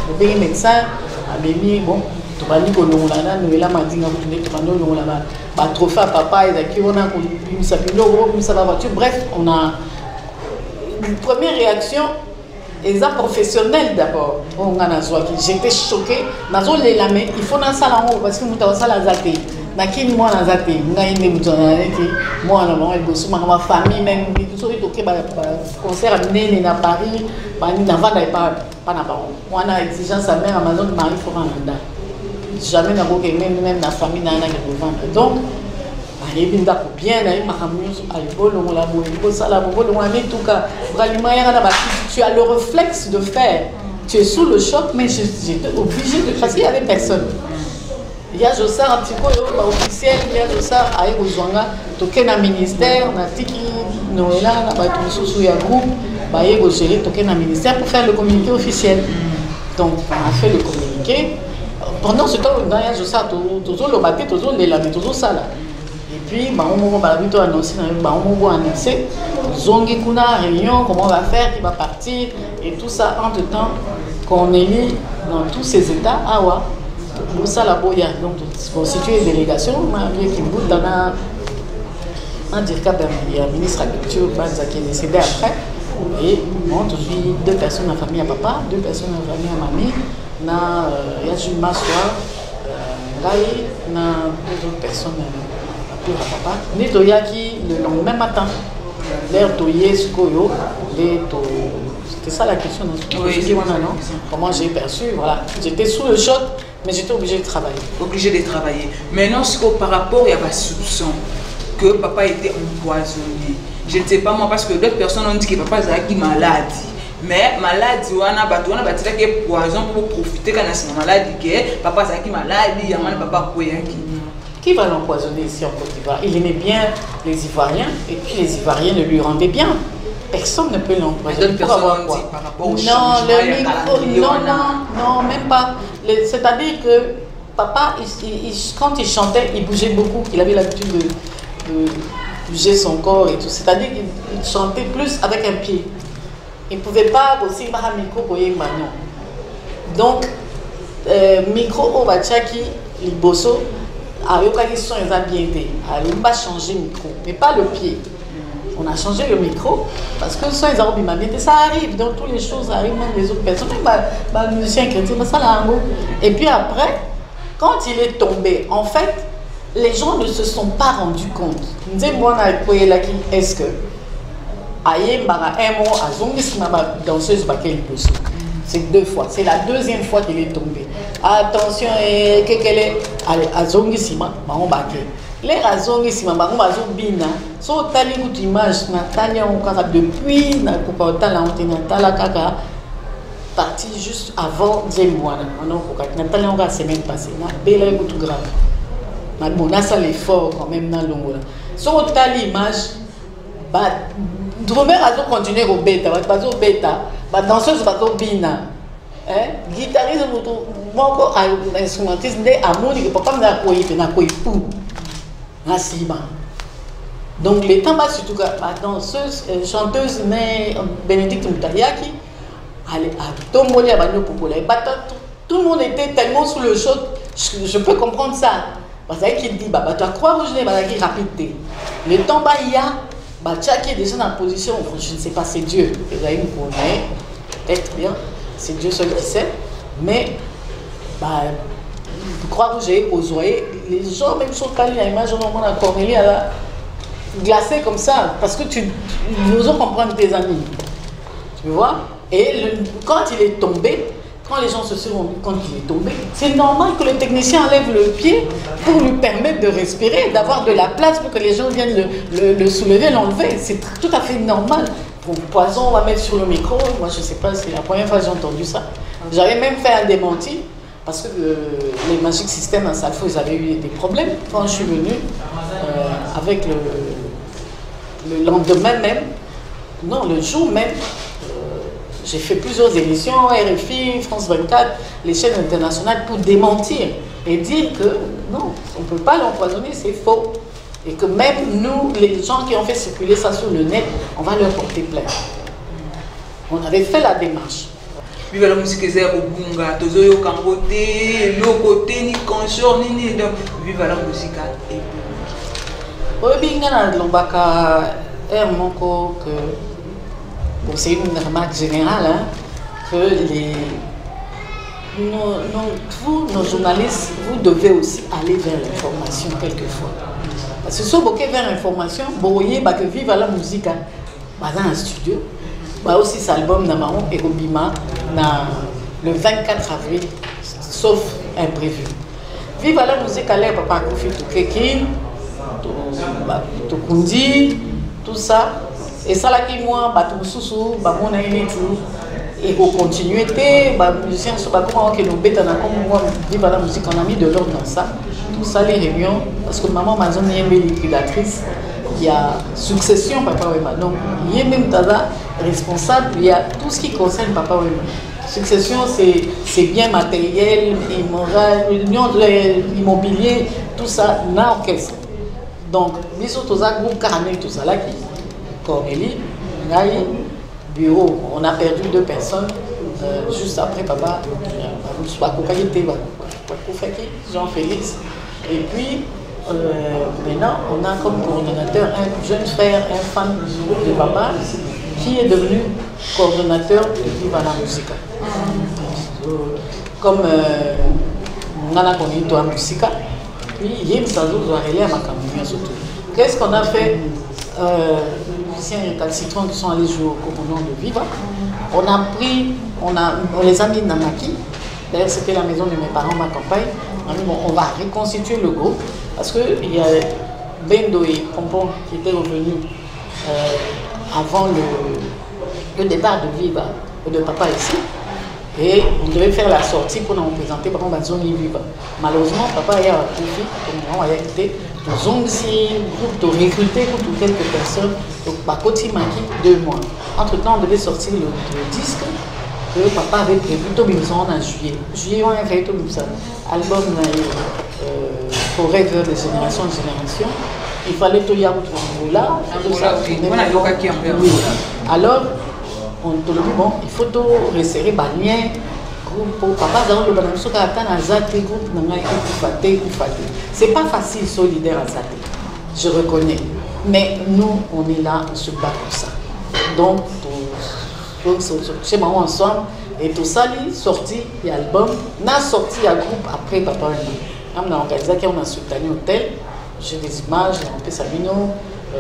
le bengi médecin a béni bon to bali ko longolana no la madinga ko tende to bando longolana ba trophée à papa et qui on a ko bimisa biloko bimisa la voiture bref on a une première réaction exa professionnel d'abord on a nazwaki j'étais choquée nazo lela mais il faut na sala ngo parce que muta sala zate nakini moi na zate ngai ne mutona neki moi na moi bosu ma famille même so itoke ba concert nene na Paris ba ni na vanda pas na ba moi na exigence à mère Amazon Marie Foranda jamais na ko même na famille na ke vendre donc ayebinda ko bien na makamyo alibolo ngola boye ko sala bolo ngami tuka vraiment yana na ba tu as le réflexe de faire tu es sous le choc, mais j'étais obligée de... Parce qu'il n'y avait personne. Il y a Jossa, un petit peu officiel, il y a Jossa, avec Ozwanga, toqué dans le ministère, on a dit qu'il y a un groupe, il y a toqué dans le ministère pour faire le communiqué officiel. Donc, on a fait le communiqué. Pendant ce temps, il y a Jossa, toujours le matin, toujours les lames, toujours ça là. Et puis, on va annoncer, Zongi Kuna, réunion, comment on va faire, qui va partir, et tout ça, entre-temps, qu'on élit dans tous ces États, Awa. Ça la boya donc constituer une délégation qui bout dans un dirka il y a ministre de la culture qui est décédé après et moi toujours 2 personnes en famille à papa 2 personnes en famille à mamie na il y a une massoir là na 2 autres personnes à papa netoyaki le lendemain matin l'air toyé ce koyo les to c'était ça la question oui, non comment j'ai perçu voilà j'étais sous le choc. Mais j'étais obligée de travailler. Obligée de travailler. Maintenant, par rapport à la soupçon que papa était empoisonné, je ne sais pas moi parce que d'autres personnes ont dit que papa était malade. Mais maladie, on a battu que poison pour profiter quand c'est maladie que papa était malade, il y a mal papa qui va l'empoisonner ici en Côte d'Ivoire? Il aimait bien les Ivoiriens et puis les Ivoiriens ne lui rendaient bien. Personne ne peut l'empoisonner. D'autres personnes ont dit par rapport au non, même pas. C'est-à-dire que papa, quand il chantait, il bougeait beaucoup, il avait l'habitude de bouger son corps et tout. C'est-à-dire qu'il chantait plus avec un pied. Il ne pouvait pas aussi faire un micro pour y non. Donc, micro au Bachaki, il bosso, a eu une son ils ont bien été. Il n'a pas changé le micro, mais pas le pied. On a changé le micro parce que ça, ils ont bien été. Ça arrive, donc toutes les choses arrivent, même les autres personnes, même les musiciens chrétiens, ça là. Et puis après, quand il est tombé, en fait, les gens ne se sont pas rendus compte. Nous disons, moi, est-ce que Aïe, un mot à Zongi, ma danseuse, c'est 2 fois. C'est la 2e fois qu'il est tombé. Attention, qu'elle est à Zongi, Sima, on va les raisons ici, maman, on va bina. So tali une image, Natalia on kaka depuis na coupa tala on Natalia kaka parti juste avant Zemwana. On a Natalia on va semaine passée. Na belle tout grave. Na bona ça l'effort quand même dans l'ongola. So tali image, bah Dromer a continué au bêta, pas au bêta, bah danseuse pas au bina. Guitariste moi instrumentiste de amour que papa n'a quoi pour. Donc les temps surtout la danseuse, chanteuse Bénédicte Moutaliaki, elle a tombé à Bagno Popolaire. Tout le monde était tellement sous le choc, je peux comprendre ça. Parce qu'il dit, tu as croire que je n'ai pas rapidité. Le temps il y a, qui est déjà dans la position, je ne sais pas, c'est Dieu. Vous allez me connaître, peut-être bien, c'est Dieu seul qui sait. Mais, je crois que j'ai osé. Les gens, même sur le image, on a Cornélie, elle a glacé comme ça, parce que tu nous en comprends tes amis. Tu vois? Et quand il est tombé, quand les gens se sont rendus compte qu'il est tombé, c'est normal que le technicien enlève le pied pour lui permettre de respirer, d'avoir de la place pour que les gens viennent le soulever, l'enlever. C'est tout à fait normal. Bon, poison, on va mettre sur le micro. Moi, je ne sais pas, c'est la première fois que j'ai entendu ça. J'avais même fait un démenti. Parce que les Magic System à Salfo, ils avaient eu des problèmes. Quand je suis venue, avec le lendemain même, non, le jour même, j'ai fait plusieurs émissions, RFI, France 24, les chaînes internationales, pour démentir et dire que non, on ne peut pas l'empoisonner, c'est faux. Et que même nous, les gens qui ont fait circuler ça sur le net, on va leur porter plainte. On avait fait la démarche. Vive la musique c'est au bunga, tozo yo kangote, le côté ni consort ni donc vive la musique et oui, bien na lombaka moko que bon, c'est une remarque générale hein, que vous, nos journalistes, vous devez aussi aller vers l'information quelquefois. Parce que si vous allez vers l'information, vous voyez que vive la musique dans un studio. Aussi cet album Namaron et Obima le 24 avril, sauf imprévu. Vive la musique à l'air, papa Kofi Toukekin, Toukundi, tout ça. Et ça là qui moi, Batou Soussou, Bamona tout. et pour continuité, les musiciens ne sont pas comment que nous bêtons comme moi vivre la musique, on a mis de l'ordre dans ça. Tout ça, les réunions, parce que maman m'a dit qu'il y a une liquidatrice, il y a succession, papa Wema. Donc, il y a même Tada responsable, il y a tout ce qui concerne papa Wema. Succession, c'est bien matériel, immobilier, tout ça, n'a orchestre. Donc, nous sommes tous un groupe carnet, tout ça là, qui Cornélie, Ngaï, bureau. On a perdu 2 personnes juste après papa, Jean-Félix. Et puis, maintenant, on a comme coordonnateur un jeune frère, un fan de papa, qui est devenu coordonnateur de Viva la Musica. Comme on a connu toi Musica, puis il y a une saison de à ma campagne surtout. Qu'est-ce qu'on a fait? Musiciens et calcitrants qui sont allés jouer au commandant de Viva. On les a mis dans Maki. D'ailleurs, c'était la maison de mes parents, ma campagne. On a dit, bon, on va reconstituer le groupe parce qu'il y a Bendo et Pompon qui étaient revenus avant le départ de Viva, de papa ici. Et on devait faire la sortie pour nous présenter par exemple la zone Viva. Malheureusement, papa a profité, comme on a été, nous avons aussi groupe de recruter pour quelques personnes. Donc, par contre, il manquait 2 mois. Entre-temps, on devait sortir le disque que papa avait prévu tout le monde en juillet. Juillet, on a fait tout ça. Album pour rêveur de génération en génération. Il fallait tout y avoir là. Oui. Alors, on te dit, bon, il faut tout resserrer les liens. Papa, dans le balance, quand on a zaté, groupe, c'est pas facile solidaire à zaté. Je reconnais. Mais nous, on est là, on se bat pour ça. Donc, chez moi ensemble, et tout ça, sorti l'album, on a sorti un groupe après papa. On a organisé, on a soutenu hôtel, j'ai des images, on peut Sabino,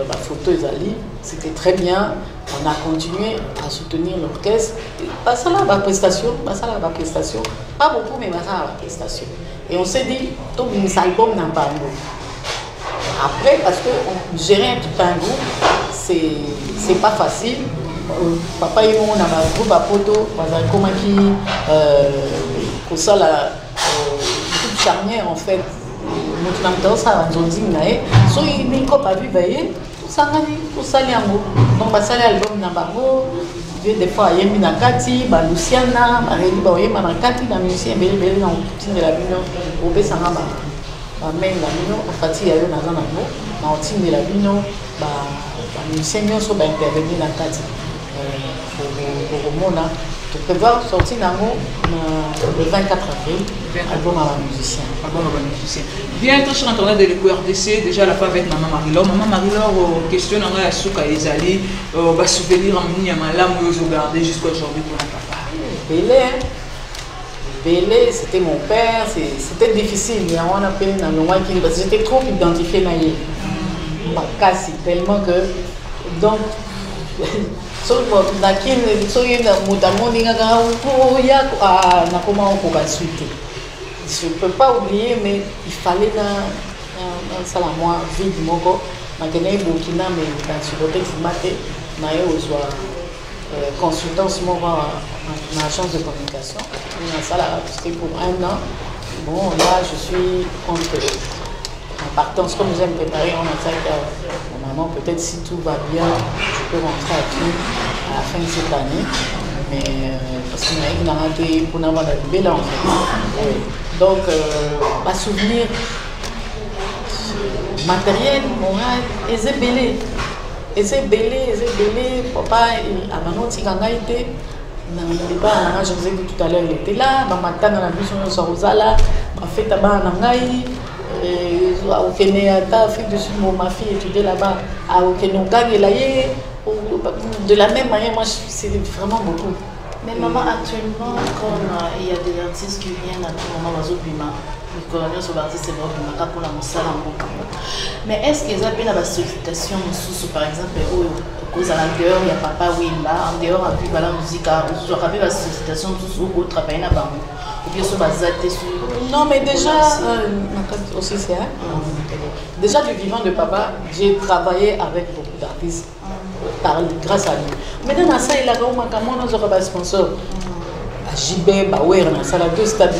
ma photo est allée, c'était très bien. On a continué à soutenir l'orchestre. Pas ça là, ma prestation, pas beaucoup, mais ça la prestation. Et on s'est dit, tout mes albums n'ont pas un groupe. Après, parce que gérer tout un groupe, c'est pas facile. Papa et moi, on a un groupe à Poto, comment qui, pour ça, la toute charnière en fait. Nous avons ça, nous avons dit, so il n'est pas vu veiller. Tout ça, donc ça l'album Nambargo, des fois il y a une Nakati, Luciana, Maréli, Nakati, la musicien, Belle dans le de la Bino, au Bessaraba, même la Bino, au Fati, il y a eu Nazan Namo, dans le de la Bino, la musicien sont intervenus Nakati pour Mona. Tu peux voir sortir Namo le 24 avril, album à la musicien. Bien, je suis en train de l'EQRDC, déjà la fois avec Maman Marie-Laure. Maman Marie-Laure, question dans la souka les alliés, va souvenir en mini à Malam, nous garder jusqu'à aujourd'hui pour mon papa. Bélé, c'était mon père, c'était difficile, mais on a appelé dans le mois qui parce que j'étais trop identifié dans ma casse, tellement que. Donc, je ne peux pas oublier, mais il fallait ça la moi vie du Mogo, maintenant Burkina, mais dans le texte maté, consultant sur mon agence de communication. C'était pour 1 an. Bon, là, je suis contre en partance, comme nous aimons préparer, on a dit à maman, peut-être si tout va bien, je peux rentrer à Tunis à la fin de cette année. Mais parce qu'on a une année pour n'avoir d'arriver là en fait. Donc, ma souvenir matériel, moral, et c'est belé. Et c'est belé, papa, avant notre Tiganga était. Je vous ai dit tout à l'heure, il était là, ma tante dans la bus, on s'en là, ma fête à Banangaï. Au Kenya, ma fille étudiait là-bas, au Kenya, de la même manière, moi, c'est vraiment beaucoup. Mais maman, actuellement, comme il y a des artistes qui viennent à tout moment, pour la mais est-ce qu'ils ont bien la sollicitation sous par exemple aux alentours, il y a papa Wimba, en dehors, à puis la musique, ou soit la sollicitation sous autre travail là-bas. Non, mais déjà, aussi déjà du vivant de papa, j'ai travaillé avec beaucoup d'artistes. grâce à lui. Maintenant, ça, il a vraiment un sponsor. JB, Bauer, ça a 2 stades,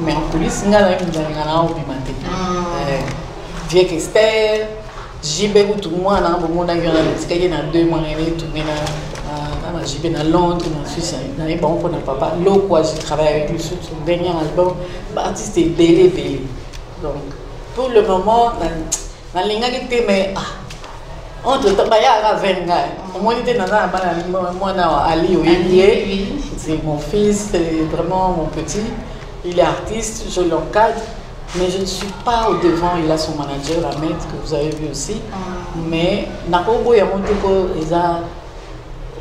mais en coulisses, il y a un Vieux Esther, JB, tout le monde, il y a 2 mois, JB dans Londres, dans Suisse, dans les banques, on papa. L'eau, quoi, j'ai travaillé avec lui sur son dernier album. L'artiste est belé. Donc, pour le moment, dans l'ingénieur, mais entre temps, il y a 20 gars. Moi, j'étais dans Ali Oyemie, c'est mon fils, c'est vraiment mon petit. Il est artiste, je l'encadre, mais je ne suis pas au devant. Il a son manager, Ahmed, que vous avez vu aussi. Mais, Nakobo, il y a montré que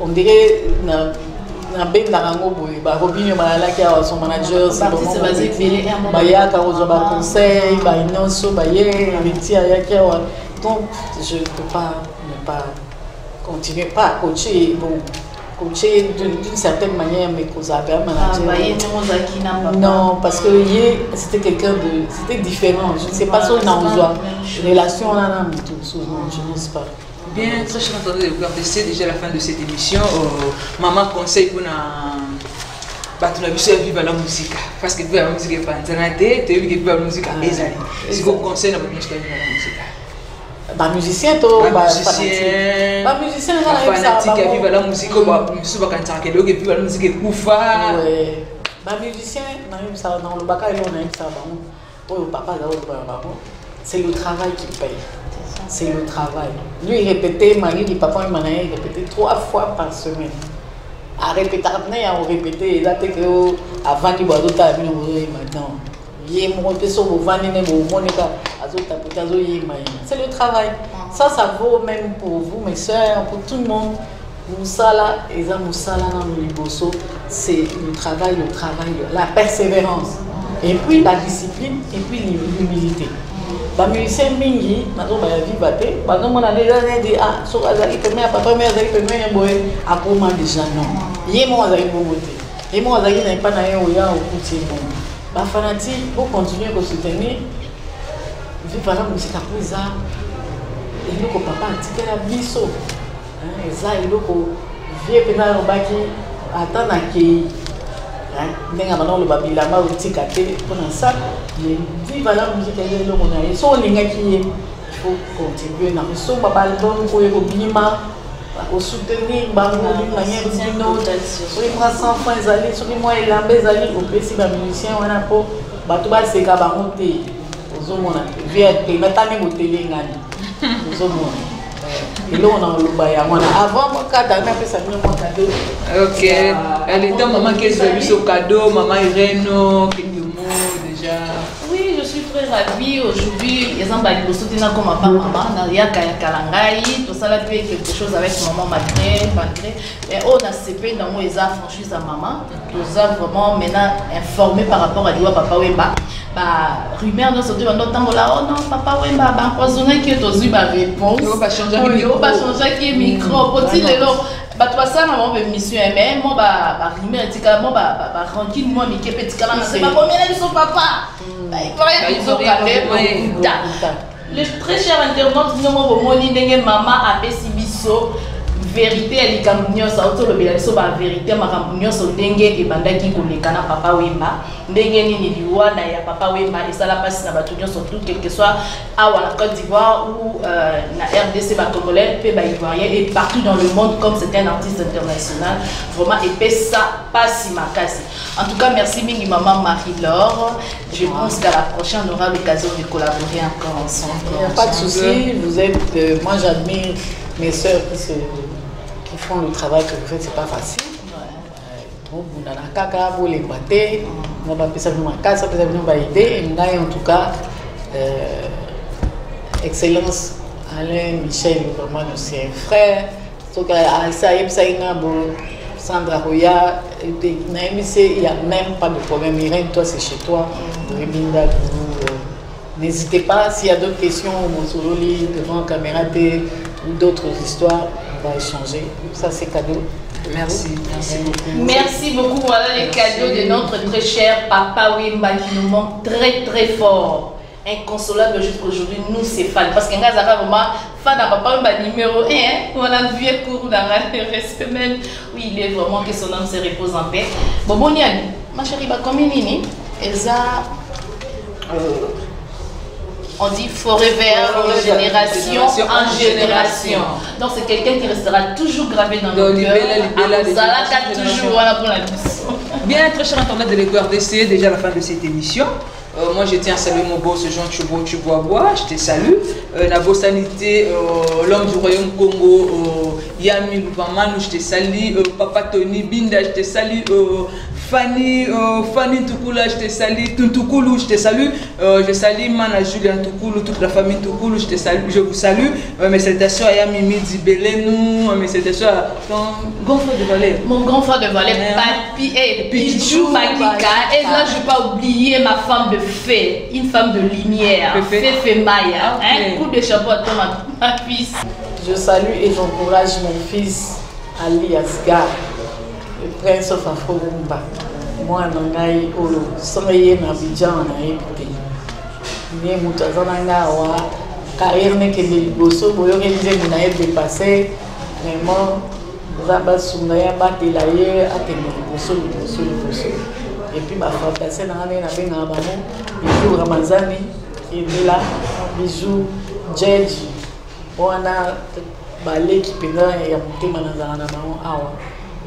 on dirait na ben narango boy ba Robinho malala qui a son manager c'est vraiment ba ya ka ozo ba conseil ba inonso ba ye métier ya qui donc je ne peux pas ne pas continuer pas à coacher bon coacher d'une certaine manière mais cause à un manager non parce que c'était quelqu'un de c'était différent je ne sais pas si on a une relation là tout souvent je ne sais pas. Bien, très cher entendeur de RDC, déjà la fin de cette émission. Maman conseille pour tu as vu ça vivre la musique. Parce que vivre la musique est pas intéressante, tu as vu que vivre la musique est ezali. Si vous conseillez, vous vivre la musique. Bah musicien, musicien, fanatique à vivre la musique, monsieur va canter que le vivre la musique est koufa. Bah musicien, ça dans le bac on a ça bon. Papa c'est le travail qui paye. C'est le travail. Lui, il répétait, Marie dit papa, il répétait 3 fois par semaine. À répéter, on répétait, il a été que avant qu'il boit d'autres amis, maintenant. Il est monté sur le van, c'est le travail. Ça vaut même pour vous, mes soeurs, pour tout le monde. Moussala, Eza Moussala, c'est le travail, la persévérance. Et puis la discipline, et puis l'humilité. Les musiciens mingi, nazo ba vivre té, ba non mona déjà dit so azali premier papa mais azali premier boy akoma déjà non. Yemo azali boboté. Yemo azali na pas na yo ya okuti bon. Ba fanatique pour continuer à soutenir. Vivre la musique après ça. Et nous papa tika la biso. Eza iloko vie pena robaki atana ki ndenge bana lo babilama utika te pona ça mais vive la musique et le mona et so linga qui il faut continuer na so ba album ko yego binima ko soutenir bango d'une manière ou d'une autre so il prend 100 francs ezali so moi elambe ezali au pesi ba musicien wana po bato ba seka bango te ozo mona vie te matane ko télé ngani ozo mona. Et là, on a le bail à moi. Avant, moi, quand on a fait ça, mon cadeau. Ok. Elle était maman qui a vu ce cadeau, maman Irène, quelques mots déjà. Oui, je suis très ravie aujourd'hui. Ils ont soutenir comme ma maman, il y a Kalangai, tout ça là fait quelque chose avec maman malgré. Et on a CP dans moi, ils ont franchi sa maman. Nous avons vraiment maintenant informé par rapport à l'Iwa Papa Wemba. Rumeur dans ce temps là, oh non, Papa Wemba, empoisonné qui est aux yeux, ma réponse. On va changer qui est micro. Petit le long. Toi ça maman veut mission mais moi rumeur éthiquement ranking moi Mickey petit calan c'est pas combien de son papa. Le très cher internaute nous mo moni ndenge maman apesi biso vérité elle kamunyo sa auto le bela so ba vérité makammunyo so ndenge ebandaki kolekana papa Wemba ndenge nini liwana ya papa Wemba esala pasi na bato nyonso tout quel que soit à la Côte d'Ivoire ou na RDC ba congolais pe ba ivoirien et partout dans le monde comme c'est un artiste international vraiment épais ça pasi makasi. En tout cas merci mingi maman Marie-Laure. Je pense qu'à la prochaine on aura l'occasion de collaborer encore ensemble. Il n'y a pas de souci, vous êtes moi j'admire mes sœurs qui font le travail que vous faites, c'est pas facile. Bon, vous n'avez qu'à vous les battre, on va passer dans ma casa, ça peut être une idée. Et en tout cas, excellence, Alain, Michel, vraiment c'est un frère. Donc, Sandra Roya, il n'y a même pas de problème. Irène, toi c'est chez toi. N'hésitez pas, s'il y a d'autres questions, mon solo devant la caméra ou d'autres histoires, on va échanger. Ça c'est cadeau. Merci beaucoup. Merci beaucoup. Voilà les cadeaux de notre très cher Papa Wemba qui nous manque très très fort. inconsolable jusqu'à aujourd'hui, nous c'est fan. Parce que nous avons vraiment fan à papa, numéro 1, on a vu un cours dans le respect même. Oui, il est vraiment que son âme se repose en paix. Bon, bon, ma chérie, comme il est, on dit forever, de génération en génération. Donc c'est quelqu'un qui restera toujours gravé dans nos cœurs. Bien, très cher internaute de l'Équateur, c'est déjà la fin de cette émission. Moi, je tiens à saluer mon boss Jean Chubois, je te salue. La boss sanité, l'homme du royaume Congo, Yami Lupamanu, je te salue. Papa Tony Binda, je te salue. Fanny Ntukula, je te salue. Tuntukulu, je te salue. Je salue Mana Julien Ntukulu, toute la famille Ntukulu, je te salue. Je vous salue. Mes salutations à Yami Midi Belenou, mes salutations à ton grand frère de Valais. Mon grand frère de Valais, Papi et Pichou Makika. Et là, je ne vais pas oublier ma femme de fée, une femme de lumière, Féfé Maya. Un coup de chapeau à toi, ma fille. Je salue et j'encourage mon fils Ali Asgar, le prince of Afro-Rumba. Moi, je suis en Abidjan, carrière n'est que des bossos, je suis dépassé, vraiment, et puis ma fantasie, bijou Ramazani, qui est là, bijou Djedji, on a balé qui peut y monter manazana awa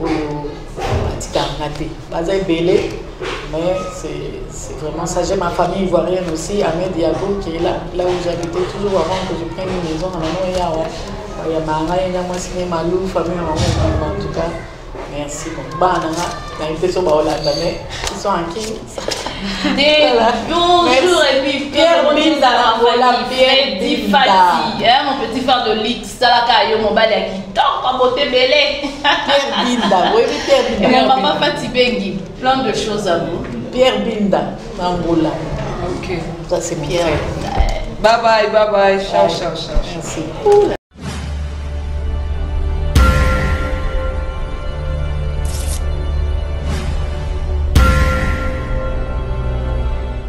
au petit arnaté. Pas un belé, mais c'est vraiment ça. J'ai ma famille ivoirienne aussi, Ahmed Diago, qui est là où j'habitais toujours avant que je prenne une maison à Maman Yawa. Il y a Mara, il y a moi signé Malou, famille en tout cas. Merci. Ils sont en qui? Bonjour et puis Pierre Binda, Pierre Difati, mon petit frère de lit, Salaka, mon bal qui tombe en beauté belé. Pierre Binda, oui, Pierre Binda. Et mon papa Fati Bengi, plein de choses à vous. Pierre Binda, Angola. Ok. Ça c'est Pierre. Bye bye, ciao, ciao, ciao. Merci.